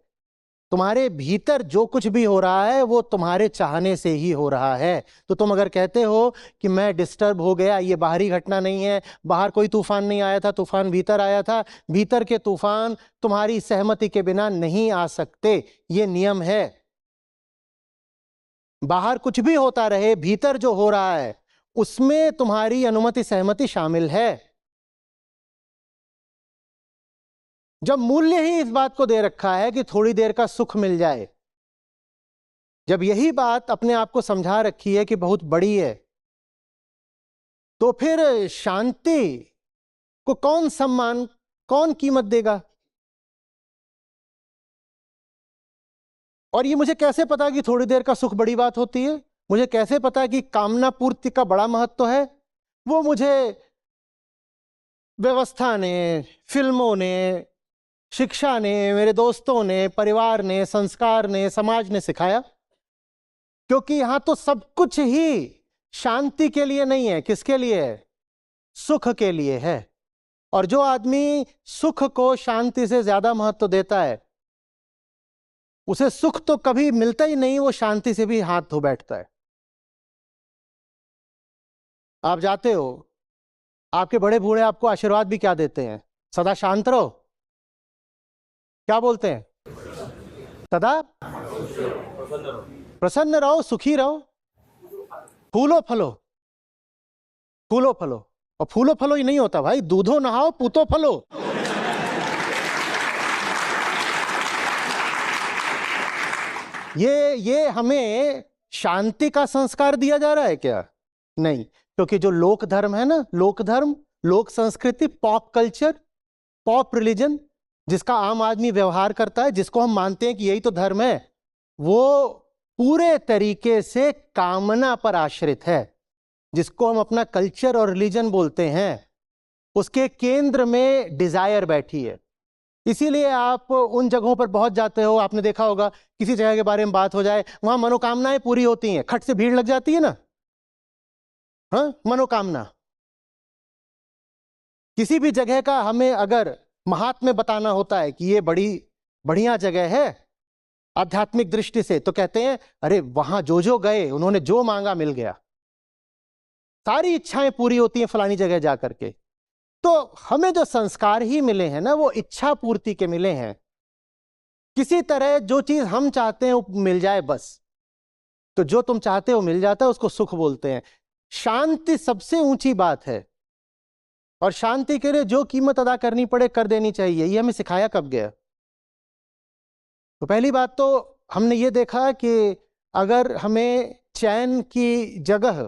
तुम्हारे भीतर जो कुछ भी हो रहा है वो तुम्हारे चाहने से ही हो रहा है। तो तुम अगर कहते हो कि मैं डिस्टर्ब हो गया, ये बाहरी घटना नहीं है, बाहर कोई तूफान नहीं आया था, तूफान भीतर आया था, भीतर के तूफान तुम्हारी सहमति के बिना नहीं आ सकते, ये नियम है। बाहर कुछ भी होता रहे, भीतर जो हो रहा है उसमें तुम्हारी अनुमति, सहमति शामिल है। जब मूल्य ही इस बात को दे रखा है कि थोड़ी देर का सुख मिल जाए, जब यही बात अपने आप को समझा रखी है कि बहुत बड़ी है, तो फिर शांति को कौन सम्मान, कौन कीमत देगा? और ये मुझे कैसे पता कि थोड़ी देर का सुख बड़ी बात होती है? मुझे कैसे पता कि कामना पूर्ति का बड़ा महत्व है? वो मुझे व्यवस्था ने, फिल्मों ने, शिक्षा ने, मेरे दोस्तों ने, परिवार ने, संस्कार ने, समाज ने सिखाया। क्योंकि यहां तो सब कुछ ही शांति के लिए नहीं है, किसके लिए है? सुख के लिए है। और जो आदमी सुख को शांति से ज्यादा महत्व देता है, उसे सुख तो कभी मिलता ही नहीं, वो शांति से भी हाथ धो बैठता है। आप जाते हो, आपके बड़े बूढ़े आपको आशीर्वाद भी क्या देते हैं? सदा शांत रहो। क्या बोलते हैं? सदा प्रसन्न रहो, सुखी रहो, फूलो फलो, फूलो फलो। और फूलो फलो ही नहीं होता भाई, दूधो नहाओ, पूतो फलो। ये हमें शांति का संस्कार दिया जा रहा है क्या? नहीं, क्योंकि जो लोक धर्म है ना, लोक धर्म, लोक संस्कृति, पॉप कल्चर, पॉप रिलीजन, जिसका आम आदमी व्यवहार करता है, जिसको हम मानते हैं कि यही तो धर्म है, वो पूरे तरीके से कामना पर आश्रित है, जिसको हम अपना कल्चर और रिलीजन बोलते हैं। उसके केंद्र में डिजायर बैठी है। इसीलिए आप उन जगहों पर बहुत जाते हो, आपने देखा होगा किसी जगह के बारे में बात हो जाए, वहां मनोकामनाएं पूरी होती हैं, खट से भीड़ लग जाती है ना। हाँ, मनोकामना। किसी भी जगह का हमें अगर महात्म्य बताना होता है कि ये बड़ी बढ़िया जगह है आध्यात्मिक दृष्टि से, तो कहते हैं अरे वहां जो जो गए उन्होंने जो मांगा मिल गया, सारी इच्छाएं पूरी होती हैं फलानी जगह जाकर के। तो हमें जो संस्कार ही मिले हैं ना, वो इच्छा पूर्ति के मिले हैं। किसी तरह जो चीज हम चाहते हैं वो मिल जाए बस। तो जो तुम चाहते हो मिल जाता है, उसको सुख बोलते हैं। शांति सबसे ऊंची बात है, और शांति के लिए जो कीमत अदा करनी पड़े कर देनी चाहिए। ये हमें सिखाया कब गया? तो पहली बात तो हमने ये देखा कि अगर हमें चैन की जगह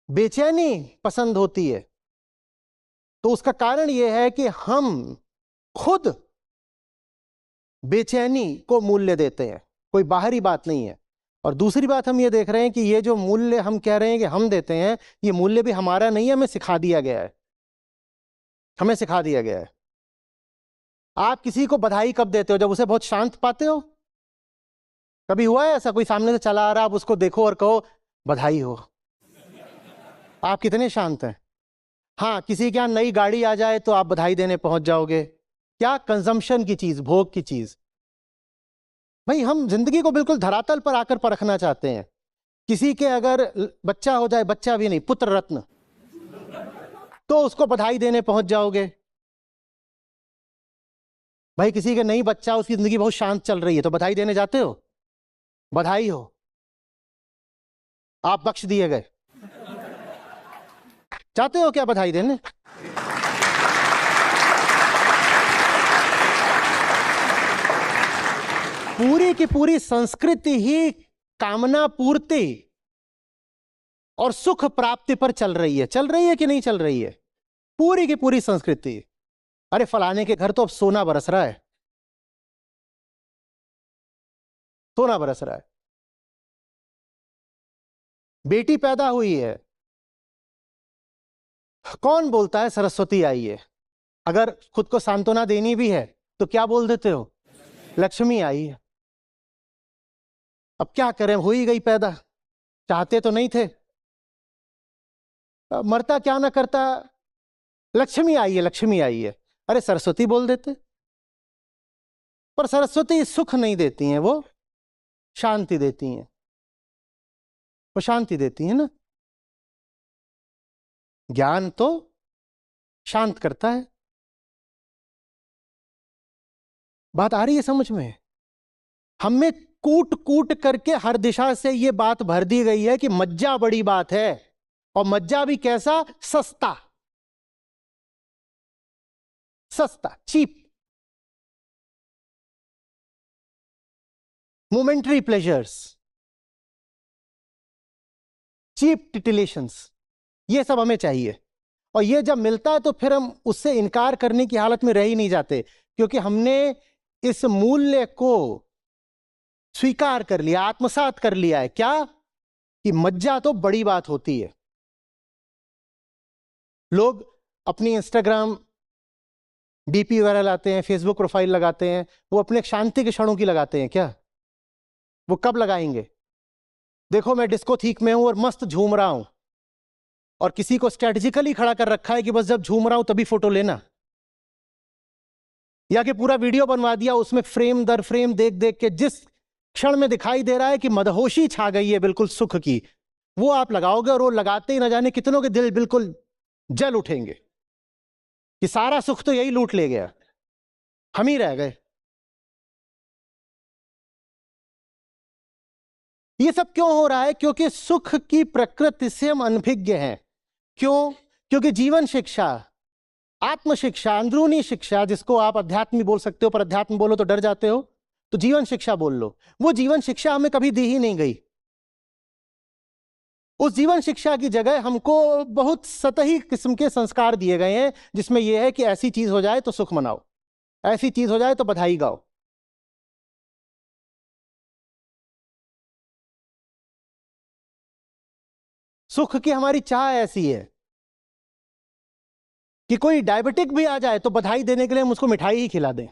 बेचैनी पसंद होती है, तो उसका कारण यह है कि हम खुद बेचैनी को मूल्य देते हैं, कोई बाहरी बात नहीं है। और दूसरी बात हम ये देख रहे हैं कि ये जो मूल्य हम कह रहे हैं कि हम देते हैं, ये मूल्य भी हमारा नहीं है, हमें सिखा दिया गया है। हमें सिखा दिया गया है। आप किसी को बधाई कब देते हो? जब उसे बहुत शांत पाते हो। कभी हुआ है ऐसा कोई सामने से चला आ रहा, आप उसको देखो और कहो बधाई हो? आप कितने शांत हैं। हाँ, किसी के यहां नई गाड़ी आ जाए तो आप बधाई देने पहुंच जाओगे। क्या? कंजम्पशन की चीज, भोग की चीज। भाई हम जिंदगी को बिल्कुल धरातल पर आकर परखना चाहते हैं। किसी के अगर बच्चा हो जाए, बच्चा भी नहीं, पुत्र रत्न, तो उसको बधाई देने पहुंच जाओगे। भाई किसी के नहीं बच्चा, उसकी जिंदगी बहुत शांत चल रही है, तो बधाई देने जाते हो? बधाई हो, आप बख्श दिए गए। चाहते हो क्या बधाई देने? पूरी की पूरी संस्कृति ही कामना पूर्ति और सुख प्राप्ति पर चल रही है। चल रही है कि नहीं चल रही है? पूरी की पूरी संस्कृति। अरे फलाने के घर तो अब सोना बरस रहा है, सोना बरस रहा है। बेटी पैदा हुई है, कौन बोलता है सरस्वती आई है? अगर खुद को सांत्वना देनी भी है तो क्या बोल देते हो? लक्ष्मी आई है। अब क्या करें, हो ही गई पैदा, चाहते तो नहीं थे। मरता क्या ना करता, लक्ष्मी आई है, लक्ष्मी आई है। अरे सरस्वती बोल देते। पर सरस्वती सुख नहीं देती हैं, वो शांति देती हैं। वो शांति देती है ना। ज्ञान तो शांत करता है। बात आ रही है समझ में? हमें कूट कूट करके हर दिशा से ये बात भर दी गई है कि मज्जा बड़ी बात है, और मज्जा भी कैसा? सस्ता, सस्ता, चीप, मोमेंटरी प्लेजर्स, चीप टिटिलेशंस, ये सब हमें चाहिए। और ये जब मिलता है तो फिर हम उससे इनकार करने की हालत में रह ही नहीं जाते, क्योंकि हमने इस मूल्य को स्वीकार कर लिया, आत्मसात कर लिया है। क्या? कि मज्जा तो बड़ी बात होती है। लोग अपनी इंस्टाग्राम डीपी वगैरह लाते हैं, फेसबुक प्रोफाइल लगाते हैं, वो अपने शांति के क्षणों की लगाते हैं क्या? वो कब लगाएंगे? देखो मैं डिस्को थीक में हूं और मस्त झूम रहा हूं, और किसी को स्ट्रेटेजिकली खड़ा कर रखा है कि बस जब झूम रहा हूं तभी फोटो लेना, या कि पूरा वीडियो बनवा दिया, उसमें फ्रेम दर फ्रेम देख देख के जिस क्षण में दिखाई दे रहा है कि मदहोशी छा गई है बिल्कुल सुख की, वो आप लगाओगे, और वो लगाते ही न जाने कितनों के दिल बिल्कुल जल उठेंगे कि सारा सुख तो यही लूट ले गया, हम ही रह गए। ये सब क्यों हो रहा है? क्योंकि सुख की प्रकृति से हम अनभिज्ञ हैं। क्यों? क्योंकि जीवन शिक्षा, आत्म शिक्षा, अंदरूनी शिक्षा, जिसको आप अध्यात्म भी बोल सकते हो, पर अध्यात्म बोलो तो डर जाते हो, तो जीवन शिक्षा बोल लो, वो जीवन शिक्षा हमें कभी दी ही नहीं गई। उस जीवन शिक्षा की जगह हमको बहुत सतही किस्म के संस्कार दिए गए हैं, जिसमें यह है कि ऐसी चीज हो जाए तो सुख मनाओ, ऐसी चीज हो जाए तो बधाई गाओ। सुख की हमारी चाह ऐसी है कि कोई डायबिटिक भी आ जाए तो बधाई देने के लिए हम उसको मिठाई ही खिला दें।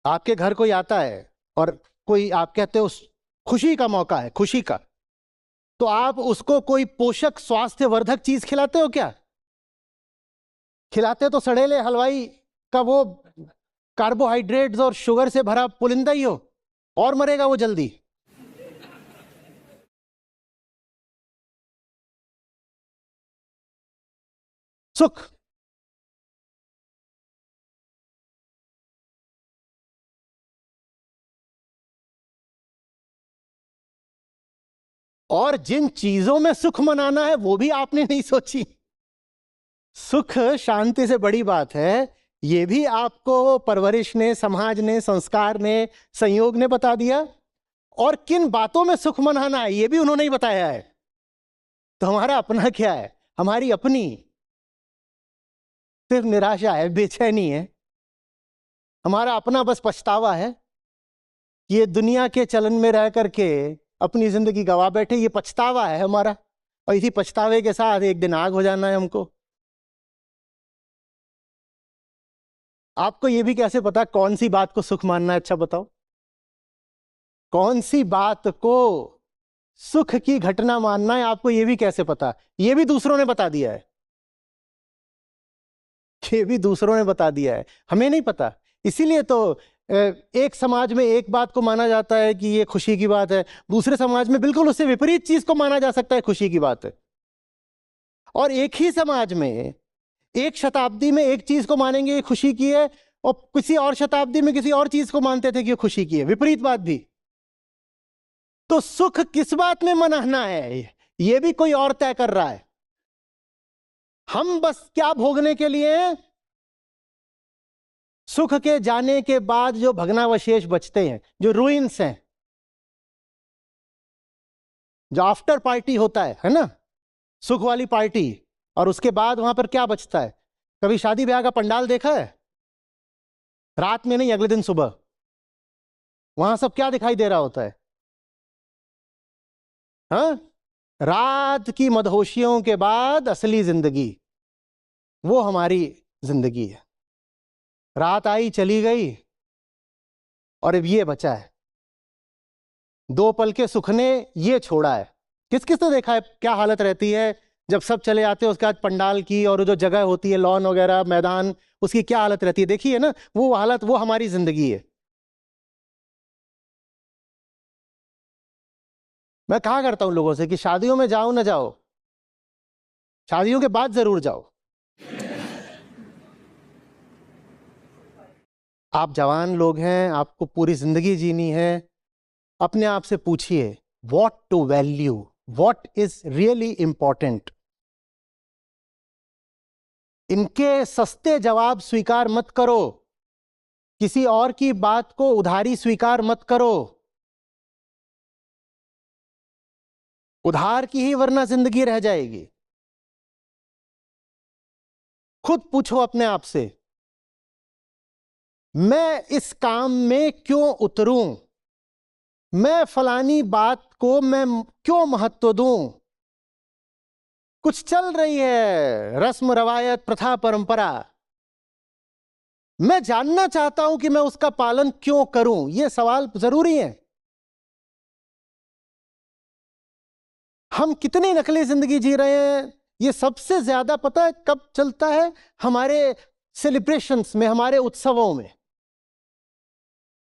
आपके घर कोई आता है और कोई, आप कहते हो खुशी का मौका है, खुशी का, तो आप उसको कोई पोषक स्वास्थ्यवर्धक चीज खिलाते हो क्या? खिलाते तो सड़ेले हलवाई का वो कार्बोहाइड्रेट्स और शुगर से भरा पुलिंदा ही हो, और मरेगा वो जल्दी। सुख, और जिन चीजों में सुख मनाना है वो भी आपने नहीं सोची। सुख शांति से बड़ी बात है, ये भी आपको परवरिश ने, समाज ने, संस्कार ने, संयोग ने बता दिया। और किन बातों में सुख मनाना है ये भी उन्होंने ही बताया है। तो हमारा अपना क्या है? हमारी अपनी सिर्फ निराशा है, बेचैनी है। हमारा अपना बस पछतावा है। ये दुनिया के चलन में रह करके अपनी जिंदगी गवा बैठे, ये पछतावा है हमारा। और इसी पछतावे के साथ एक दिन आग हो जाना है हमको। आपको ये भी कैसे पता कौन सी बात को सुख मानना है? अच्छा बताओ, कौन सी बात को सुख की घटना मानना है आपको ये भी कैसे पता? ये भी दूसरों ने बता दिया है, ये भी दूसरों ने बता दिया है, हमें नहीं पता। इसीलिए तो एक समाज में एक बात को माना जाता है कि ये खुशी की बात है, दूसरे समाज में बिल्कुल उससे विपरीत चीज को माना जा सकता है खुशी की बात है। और एक ही समाज में एक शताब्दी में एक चीज को मानेंगे ये खुशी की है, और किसी और शताब्दी में किसी और चीज को मानते थे कि ये खुशी की है, विपरीत बात भी। तो सुख किस बात में मनाना है ये भी कोई और तय कर रहा है। हम बस क्या भोगने के लिए हैं? सुख के जाने के बाद जो भग्नावशेष बचते हैं, जो रूइंस हैं, जो आफ्टर पार्टी होता है ना, सुख वाली पार्टी, और उसके बाद वहां पर क्या बचता है? कभी शादी ब्याह का पंडाल देखा है? रात में नहीं, अगले दिन सुबह वहां सब क्या दिखाई दे रहा होता है? हाँ, रात की मदहोशियों के बाद असली जिंदगी, वो हमारी जिंदगी है। रात आई चली गई और अब ये बचा है, दो पल के सुख ने ये छोड़ा है। किस किस ने देखा है क्या हालत रहती है जब सब चले आते हैं, उसके बाद पंडाल की और जो जगह होती है, लॉन वगैरह, मैदान, उसकी क्या हालत रहती है? देखिए ना, वो हालत, वो हमारी जिंदगी है। मैं कहा करता हूं लोगों से कि शादियों में जाओ ना जाओ, शादियों के बाद जरूर जाओ। आप जवान लोग हैं, आपको पूरी जिंदगी जीनी है। अपने आप से पूछिए, what to value, what is really important. इनके सस्ते जवाब स्वीकार मत करो, किसी और की बात को उधारी स्वीकार मत करो। उधार की ही वरना जिंदगी रह जाएगी। खुद पूछो अपने आप से, मैं इस काम में क्यों उतरूं? मैं फलानी बात को मैं क्यों महत्व दूं? कुछ चल रही है रस्म रवायत, प्रथा, परंपरा, मैं जानना चाहता हूं कि मैं उसका पालन क्यों करूं। यह सवाल जरूरी है। हम कितनी नकली जिंदगी जी रहे हैं, ये सबसे ज्यादा पता है कब चलता है? हमारे सेलिब्रेशंस में, हमारे उत्सवों में।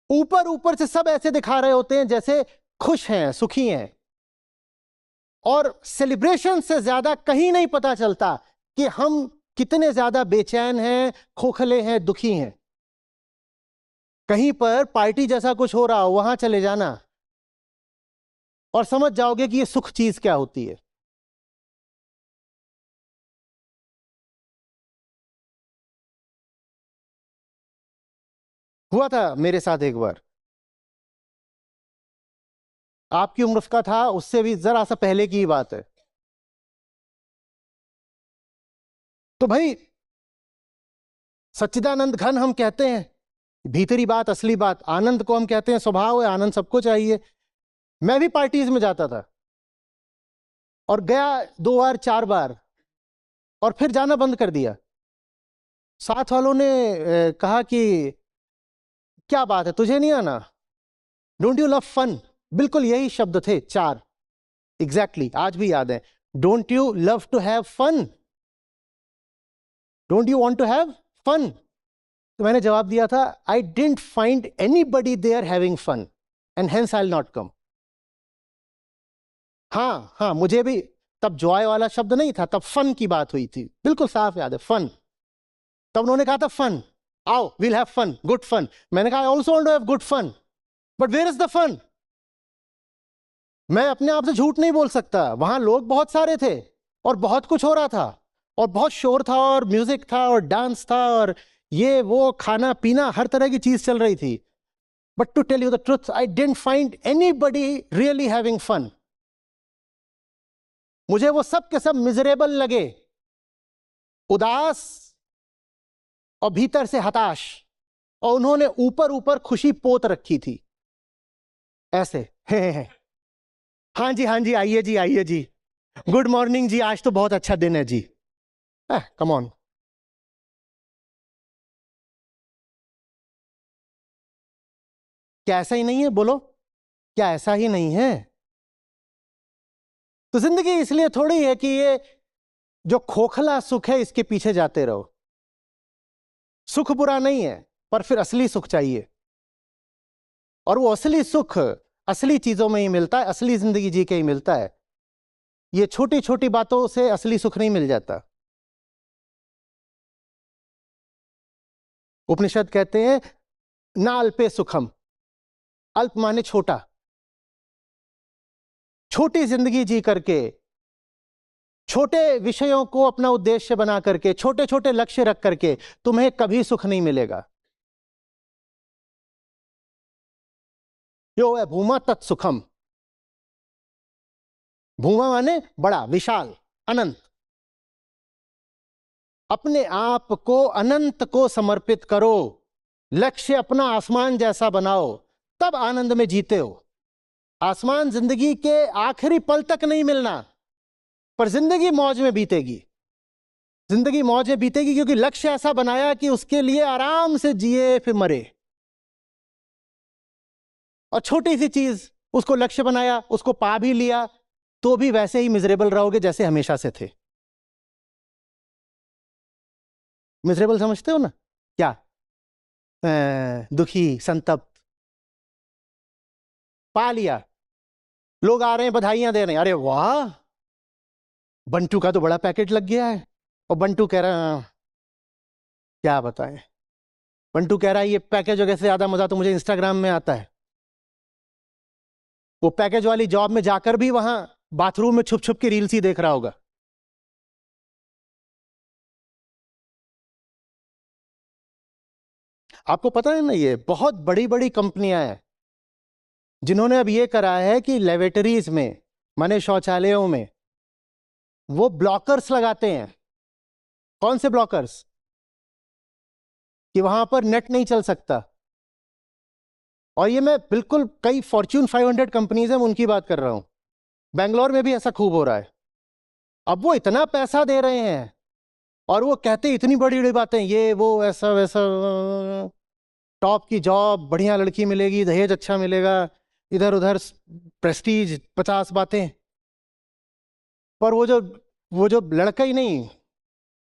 ऊपर ऊपर से सब ऐसे दिखा रहे होते हैं जैसे खुश हैं, सुखी हैं, और सेलिब्रेशन से ज्यादा कहीं नहीं पता चलता कि हम कितने ज्यादा बेचैन हैं, खोखले हैं, दुखी हैं। कहीं पर पार्टी जैसा कुछ हो रहा हो, वहां चले जाना और समझ जाओगे कि ये सुख चीज क्या होती है। हुआ था मेरे साथ एक बार, आपकी उम्र का था, उससे भी जरा सा पहले की ही बात है। तो भाई सच्चिदानंद घन हम कहते हैं, भीतरी बात, असली बात। आनंद को हम कहते हैं स्वभाव है, आनंद सबको चाहिए। मैं भी पार्टीज में जाता था और गया 2 बार 4 बार और फिर जाना बंद कर दिया। साथ वालों ने कहा कि क्या बात है, तुझे नहीं आना, डोंट यू लव फन। बिल्कुल यही शब्द थे 4 एग्जैक्टली, आज भी याद है। Don't you love to have fun, don't you want to have fun. तो मैंने जवाब दिया था, I didn't find anybody there having fun and hence I will not come. हाँ, मुझे भी तब जॉय वाला शब्द नहीं था, तब फन की बात हुई थी, बिल्कुल साफ याद है, फन। तब उन्होंने कहा था फन, आओ we'll have fun, good fun. मैंने कहा I also want to have good fun, but where is the fun. मैं अपने आप से झूठ नहीं बोल सकता, वहां लोग बहुत सारे थे और बहुत कुछ हो रहा था और बहुत शोर था और म्यूजिक था और डांस था और ये वो खाना पीना हर तरह की चीज चल रही थी। But to tell you the truth, I didn't find anybody really having fun. मुझे वो सब के सब मिजरेबल लगे, उदास और भीतर से हताश, और उन्होंने ऊपर ऊपर खुशी पोत रखी थी ऐसे। हाँ जी आइए जी, गुड मॉर्निंग जी, आज तो बहुत अच्छा दिन है जी। Come on. क्या ऐसा ही नहीं है? बोलो, क्या ऐसा ही नहीं है? तो जिंदगी इसलिए थोड़ी है कि ये जो खोखला सुख है इसके पीछे जाते रहो। सुख बुरा नहीं है, पर फिर असली सुख चाहिए, और वो असली सुख असली चीजों में ही मिलता है, असली जिंदगी जी के ही मिलता है। ये छोटी छोटी बातों से असली सुख नहीं मिल जाता। उपनिषद कहते हैं ना अल्पे सुखम, अल्प माने छोटा। छोटी जिंदगी जी करके, छोटे विषयों को अपना उद्देश्य बना करके, छोटे छोटे लक्ष्य रख करके तुम्हें कभी सुख नहीं मिलेगा। यो है भूमा तत्सुखम। भूमा माने बड़ा, विशाल, अनंत। अपने आप को अनंत को समर्पित करो, लक्ष्य अपना आसमान जैसा बनाओ, तब आनंद में जीते हो। आसमान जिंदगी के आखिरी पल तक नहीं मिलना, पर जिंदगी मौज में बीतेगी। जिंदगी मौज में बीतेगी क्योंकि लक्ष्य ऐसा बनाया कि उसके लिए आराम से जिए फिर मरे। और छोटी सी चीज, उसको लक्ष्य बनाया, उसको पा भी लिया, तो भी वैसे ही मिजरेबल रहोगे जैसे हमेशा से थे। मिजरेबल समझते हो ना? क्या? दुखी, संतप्त। पा लिया, लोग आ रहे हैं, बधाइयां दे रहे हैं, अरे वाह बंटू का तो बड़ा पैकेट लग गया है। और बंटू कह रहा, क्या बताएं, बंटू कह रहा है ये पैकेज वगैरह से ज्यादा मजा तो मुझे इंस्टाग्राम में आता है। वो पैकेज वाली जॉब में जाकर भी वहां बाथरूम में छुप छुप के रील्स ही देख रहा होगा। आपको पता है ना, ये बहुत बड़ी बड़ी कंपनियां हैं जिन्होंने अब ये करा है कि लेबोरेटरीज में, माने शौचालयों में, वो ब्लॉकर्स लगाते हैं। कौन से ब्लॉकर्स? कि वहां पर नेट नहीं चल सकता। और ये मैं बिल्कुल कई फॉर्च्यून 500 कंपनीज हैं उनकी बात कर रहा हूं। बेंगलोर में भी ऐसा खूब हो रहा है। अब वो इतना पैसा दे रहे हैं और वो कहते इतनी बड़ी बड़ी बातें, ये वो ऐसा वैसा, टॉप की जॉब, बढ़िया लड़की मिलेगी, दहेज अच्छा मिलेगा, इधर उधर प्रेस्टीज, 50 बातें। पर वो जो लड़का ही नहीं,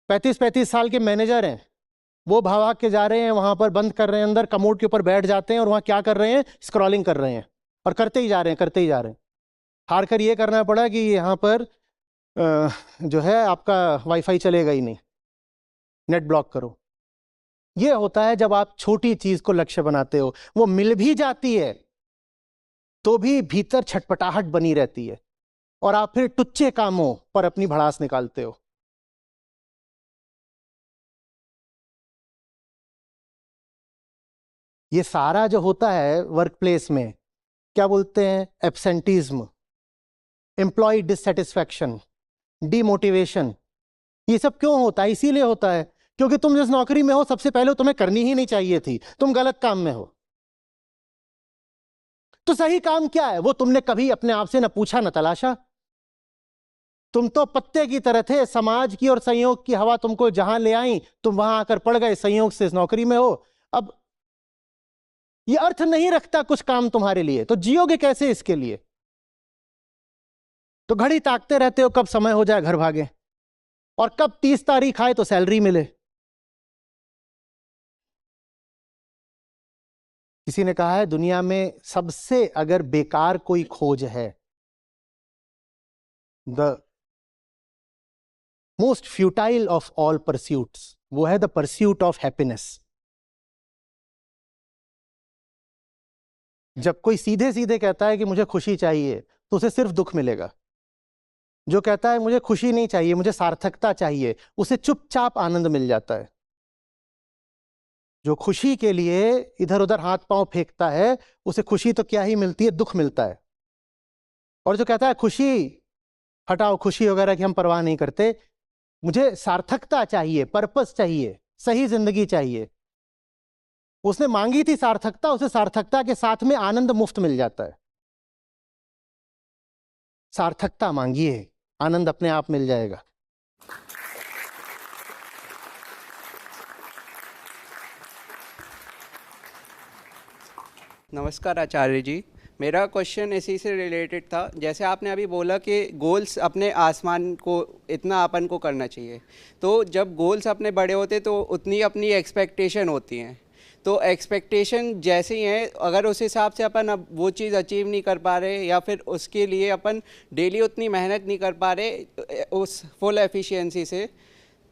35 साल के मैनेजर हैं, वो भाग के जा रहे हैं वहां पर, बंद कर रहे हैं अंदर, कमोड के ऊपर बैठ जाते हैं और वहां क्या कर रहे हैं? स्क्रॉलिंग कर रहे हैं, और करते ही जा रहे हैं, करते ही जा रहे हैं। हार कर ये करना पड़ा कि यहाँ पर जो है आपका वाईफाई चलेगा ही नहीं, नेट ब्लॉक करो। ये होता है जब आप छोटी चीज को लक्ष्य बनाते हो। वो मिल भी जाती है तो भी भीतर छटपटाहट बनी रहती है, और आप फिर टुच्चे कामों पर अपनी भड़ास निकालते हो। ये सारा जो होता है वर्क प्लेस में, क्या बोलते हैं? Absenteeism, employee dissatisfaction, demotivation. ये सब क्यों होता है? इसीलिए होता है क्योंकि तुम जिस नौकरी में हो सबसे पहले तुम्हें करनी ही नहीं चाहिए थी, तुम गलत काम में हो। तो सही काम क्या है वो तुमने कभी अपने आप से न पूछा न तलाशा। तुम तो पत्ते की तरह थे, समाज की और संयोग की हवा तुमको जहां ले आई, तुम वहां आकर पड़ गए, संयोग से इस नौकरी में हो। अब ये अर्थ नहीं रखता कुछ काम तुम्हारे लिए, तो जियोगे कैसे इसके लिए? तो घड़ी ताकते रहते हो कब समय हो जाए घर भागे, और कब 30 तारीख आए तो सैलरी मिले। किसी ने कहा है दुनिया में सबसे अगर बेकार कोई खोज है, the most futile of all pursuits, वो है द परस्यूट ऑफ हैप्पीनेस। जब कोई सीधे सीधे कहता है कि मुझे खुशी चाहिए, तो उसे सिर्फ दुख मिलेगा। जो कहता है मुझे खुशी नहीं चाहिए, मुझे सार्थकता चाहिए, उसे चुपचाप आनंद मिल जाता है। जो खुशी के लिए इधर उधर हाथ पांव फेंकता है, उसे खुशी तो क्या ही मिलती है, दुख मिलता है। और जो कहता है खुशी हटाओ, खुशी वगैरह की हम परवाह नहीं करते, मुझे सार्थकता चाहिए, पर्पस चाहिए, सही जिंदगी चाहिए, उसने मांगी थी सार्थकता, उसे सार्थकता के साथ में आनंद मुफ्त मिल जाता है। सार्थकता मांगिए, आनंद अपने आप मिल जाएगा। नमस्कार आचार्य जी, मेरा क्वेश्चन इसी से रिलेटेड था। जैसे आपने अभी बोला कि गोल्स अपने आसमान को इतना अपन को करना चाहिए, तो जब गोल्स अपने बड़े होते तो उतनी अपनी एक्सपेक्टेशन होती हैं, तो एक्सपेक्टेशन जैसे ही हैं, अगर उस हिसाब से अपन अब वो चीज़ अचीव नहीं कर पा रहे, या फिर उसके लिए अपन डेली उतनी मेहनत नहीं कर पा रहे उस फुल एफिशिएंसी से,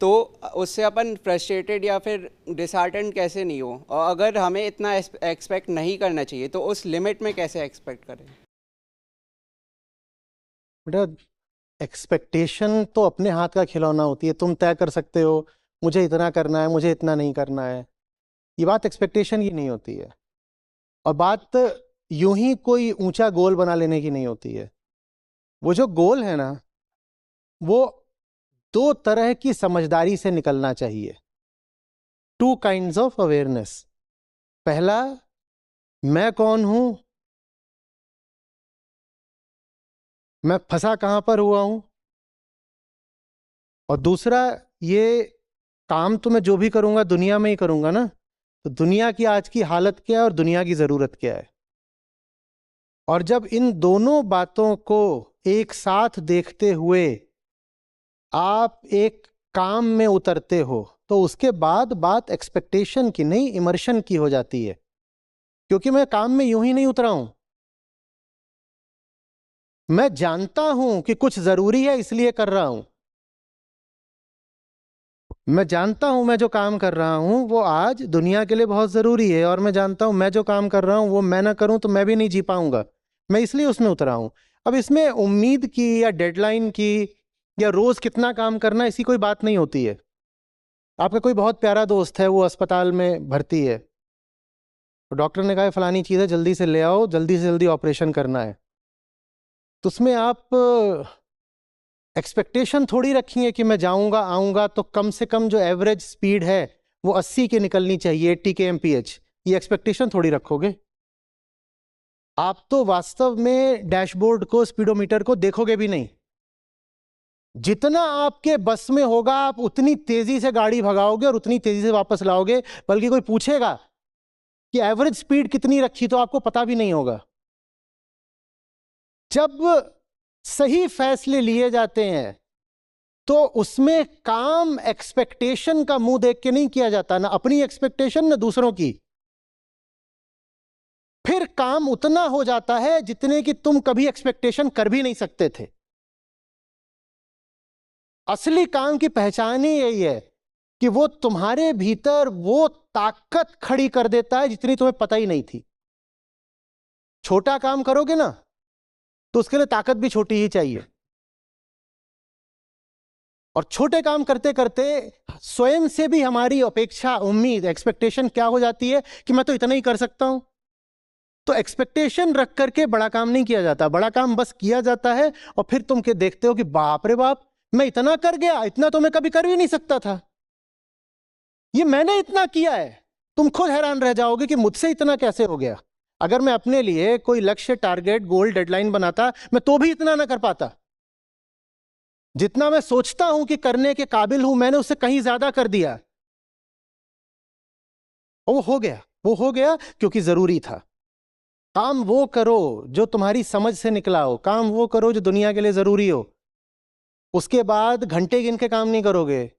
तो उससे अपन फ्रस्ट्रेटेड या फिर डिसहार्टन कैसे नहीं हो? और अगर हमें इतना एक्सपेक्ट नहीं करना चाहिए, तो उस लिमिट में कैसे एक्सपेक्ट करें? बेटा, एक्सपेक्टेशन तो अपने हाथ का खिलौना होती है। तुम तय कर सकते हो मुझे इतना करना है, मुझे इतना नहीं करना है। ये बात एक्सपेक्टेशन की नहीं होती है, और बात यूं ही कोई ऊंचा गोल बना लेने की नहीं होती है। वो जो गोल है ना, वो 2 तरह की समझदारी से निकलना चाहिए। 2 काइंड्स ऑफ अवेयरनेस। पहला, मैं कौन हूं, मैं फंसा कहां पर हुआ हूं। और दूसरा, ये काम तो मैं जो भी करूंगा दुनिया में ही करूंगा ना, तो दुनिया की आज की हालत क्या है और दुनिया की जरूरत क्या है। और जब इन दोनों बातों को एक साथ देखते हुए आप एक काम में उतरते हो, तो उसके बाद बात एक्सपेक्टेशन की नहीं, इमर्शन की हो जाती है। क्योंकि मैं काम में यूं ही नहीं उतरा हूं, मैं जानता हूं कि कुछ जरूरी है इसलिए कर रहा हूं। मैं जानता हूं मैं जो काम कर रहा हूं वो आज दुनिया के लिए बहुत जरूरी है, और मैं जानता हूं मैं जो काम कर रहा हूं वो मैं ना करूं तो मैं भी नहीं जी पाऊंगा, मैं इसलिए उसमें उतरा हूं। अब इसमें उम्मीद की या डेडलाइन की या रोज कितना काम करना, ऐसी कोई बात नहीं होती है। आपका कोई बहुत प्यारा दोस्त है, वो अस्पताल में भर्ती है, तो डॉक्टर ने कहा है फलानी चीज़ है, जल्दी से ले आओ, जल्दी से जल्दी ऑपरेशन करना है। तो उसमें आप एक्सपेक्टेशन थोड़ी रखी है कि मैं जाऊंगा आऊंगा तो कम से कम जो एवरेज स्पीड है वो 80 की निकलनी चाहिए, 80 kmph। ये एक्सपेक्टेशन थोड़ी रखोगे। आप तो वास्तव में डैशबोर्ड को, स्पीडोमीटर को देखोगे भी नहीं। जितना आपके बस में होगा आप उतनी तेजी से गाड़ी भगाओगे और उतनी तेजी से वापस लाओगे। बल्कि कोई पूछेगा कि एवरेज स्पीड कितनी रखी, तो आपको पता भी नहीं होगा। जब सही फैसले लिए जाते हैं तो उसमें काम एक्सपेक्टेशन का मुंह देख के नहीं किया जाता, ना अपनी एक्सपेक्टेशन ना दूसरों की। फिर काम उतना हो जाता है जितने की तुम कभी एक्सपेक्टेशन कर भी नहीं सकते थे। असली काम की पहचान ही यही है कि वो तुम्हारे भीतर वो ताकत खड़ी कर देता है जितनी तुम्हें पता ही नहीं थी। छोटा काम करोगे ना तो उसके लिए ताकत भी छोटी ही चाहिए, और छोटे काम करते करते स्वयं से भी हमारी अपेक्षा, उम्मीद, एक्सपेक्टेशन क्या हो जाती है कि मैं तो इतना ही कर सकता हूं। तो एक्सपेक्टेशन रख करके बड़ा काम नहीं किया जाता, बड़ा काम बस किया जाता है और फिर तुम के देखते हो कि बाप रे बाप, मैं इतना कर गया, इतना तो मैं कभी कर भी नहीं सकता था, ये मैंने इतना किया है। तुम खुद हैरान रह जाओगे कि मुझसे इतना कैसे हो गया। अगर मैं अपने लिए कोई लक्ष्य, टारगेट, गोल, डेडलाइन बनाता, मैं तो भी इतना ना कर पाता। जितना मैं सोचता हूं कि करने के काबिल हूं, मैंने उससे कहीं ज्यादा कर दिया। और वो हो गया क्योंकि जरूरी था। काम वो करो जो तुम्हारी समझ से निकला हो, काम वो करो जो दुनिया के लिए जरूरी हो। उसके बाद घंटे गिन के काम नहीं करोगे,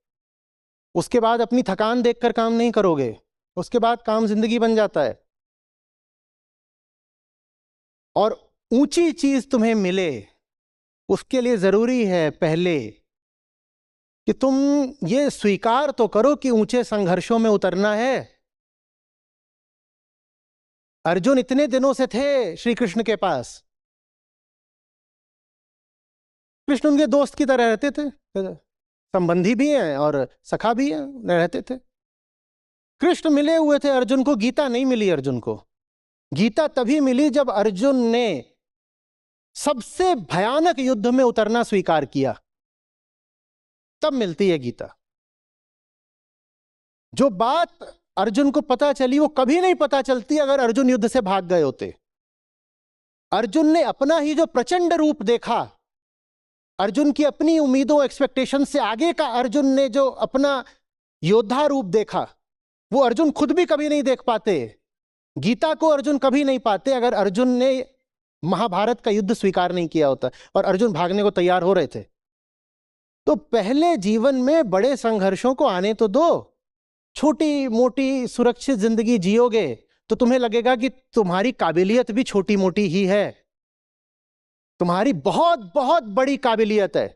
उसके बाद अपनी थकान देखकर काम नहीं करोगे, उसके बाद काम जिंदगी बन जाता है। और ऊंची चीज तुम्हें मिले उसके लिए जरूरी है पहले कि तुम ये स्वीकार तो करो कि ऊंचे संघर्षों में उतरना है। अर्जुन इतने दिनों से थे श्री कृष्ण के पास, कृष्ण उनके दोस्त की तरह रहते थे, संबंधी भी हैं और सखा भी हैं, रहते थे। कृष्ण मिले हुए थे अर्जुन को, गीता नहीं मिली अर्जुन को। गीता तभी मिली जब अर्जुन ने सबसे भयानक युद्ध में उतरना स्वीकार किया, तब मिलती है गीता। जो बात अर्जुन को पता चली वो कभी नहीं पता चलती अगर अर्जुन युद्ध से भाग गए होते। अर्जुन ने अपना ही जो प्रचंड रूप देखा, अर्जुन की अपनी उम्मीदों एक्सपेक्टेशन से आगे का अर्जुन ने जो अपना योद्धा रूप देखा, वो अर्जुन खुद भी कभी नहीं देख पाते। गीता को अर्जुन कभी नहीं पाते अगर अर्जुन ने महाभारत का युद्ध स्वीकार नहीं किया होता और अर्जुन भागने को तैयार हो रहे थे। तो पहले जीवन में बड़े संघर्षों को आने तो दो। छोटी मोटी सुरक्षित जिंदगी जियोगे तो तुम्हें लगेगा कि तुम्हारी काबिलियत भी छोटी मोटी ही है। तुम्हारी बहुत बहुत बड़ी काबिलियत है,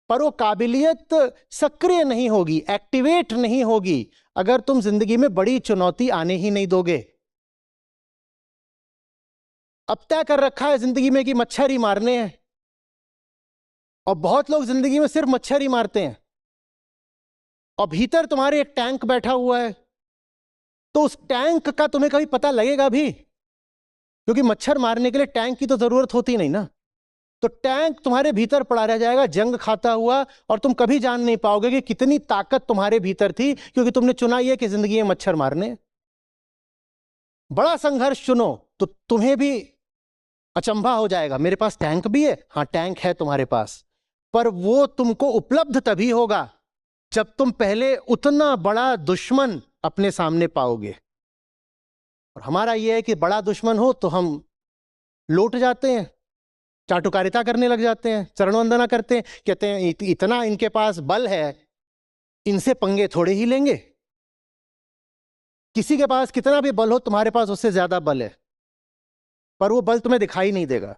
पर वो काबिलियत सक्रिय नहीं होगी, एक्टिवेट नहीं होगी अगर तुम जिंदगी में बड़ी चुनौती आने ही नहीं दोगे। अब तय कर रखा है जिंदगी में कि मच्छर ही मारने हैं, और बहुत लोग जिंदगी में सिर्फ मच्छर ही मारते हैं। और भीतर तुम्हारे एक टैंक बैठा हुआ है, तो उस टैंक का तुम्हें कभी पता लगेगा भी? क्योंकि मच्छर मारने के लिए टैंक की तो जरूरत होती नहीं ना। तो टैंक तुम्हारे भीतर पड़ा रह जाएगा जंग खाता हुआ, और तुम कभी जान नहीं पाओगे कि कितनी ताकत तुम्हारे भीतर थी, क्योंकि तुमने चुना ही है कि जिंदगी में मच्छर मारने। बड़ा संघर्ष चुनो तो तुम्हें भी अचंभा हो जाएगा, मेरे पास टैंक भी है। हाँ, टैंक है तुम्हारे पास, पर वो तुमको उपलब्ध तभी होगा जब तुम पहले उतना बड़ा दुश्मन अपने सामने पाओगे। और हमारा यह है कि बड़ा दुश्मन हो तो हम लौट जाते हैं, चाटुकारिता करने लग जाते हैं, चरणवंदना करते हैं, कहते हैं इतना इनके पास बल है, इनसे पंगे थोड़े ही लेंगे। किसी के पास कितना भी बल हो, तुम्हारे पास उससे ज्यादा बल है, पर वो बल तुम्हें दिखाई नहीं देगा।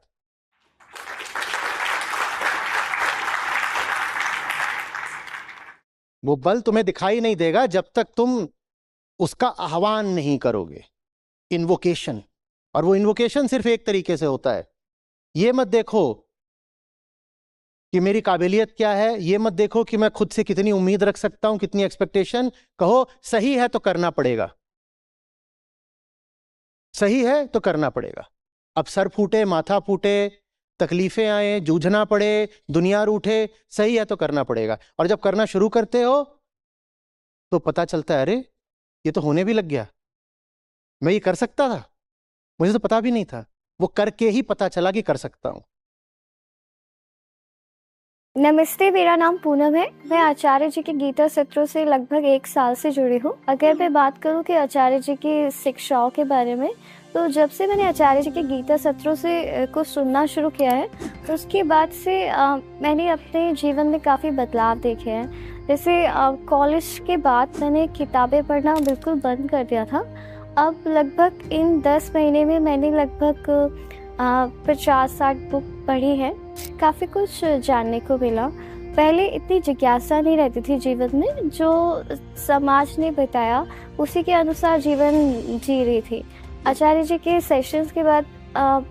वो बल तुम्हें दिखाई नहीं देगा जब तक तुम उसका आह्वान नहीं करोगे, इन्वोकेशन। और वो इन्वोकेशन सिर्फ एक तरीके से होता है। ये मत देखो कि मेरी काबिलियत क्या है, ये मत देखो कि मैं खुद से कितनी उम्मीद रख सकता हूं, कितनी एक्सपेक्टेशन। कहो सही है तो करना पड़ेगा, सही है तो करना पड़ेगा। अब सर फूटे, माथा फूटे, तकलीफें आए, जूझना पड़े, दुनिया रूठे, सही है तो करना पड़ेगा। और जब करना शुरू करते हो तो पता चलता है, अरे ये तो होने भी लग गया, मैं ये कर सकता था, मुझे तो पता भी नहीं था। वो करके ही पता चला कि कर सकता हूं। नमस्ते, मेरा नाम पूनम है। मैं आचार्य जी के गीता सत्रों से लगभग 1 साल से जुड़ी हूँ। अगर मैं बात करूँ कि आचार्य जी की शिक्षाओं के बारे में, तो जब से मैंने आचार्य जी के गीता सत्रों से कुछ सुनना शुरू किया है, तो उसके बाद से मैंने अपने जीवन में काफ़ी बदलाव देखे हैं। जैसे कॉलेज के बाद मैंने किताबें पढ़ना बिल्कुल बंद कर दिया था। अब लगभग इन 10 महीने में मैंने लगभग 50-60 बुक पढ़ी है। काफ़ी कुछ जानने को मिला। पहले इतनी जिज्ञासा नहीं रहती थी जीवन में, जो समाज ने बताया उसी के अनुसार जीवन जी रही थी। आचार्य जी के सेशंस के बाद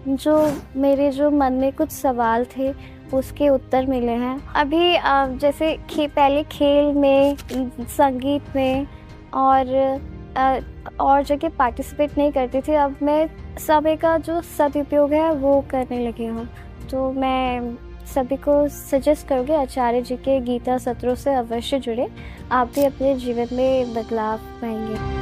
जो मेरे जो मन में कुछ सवाल थे उसके उत्तर मिले हैं। अभी जैसे पहले खेल में, संगीत में और जगह पार्टिसिपेट नहीं करती थी। अब मैं समय का जो सदुपयोग है वो करने लगी हूँ। तो मैं सभी को सजेस्ट करूँगी आचार्य जी के गीता सत्रों से अवश्य जुड़े, आप भी अपने जीवन में बदलाव पाएंगे।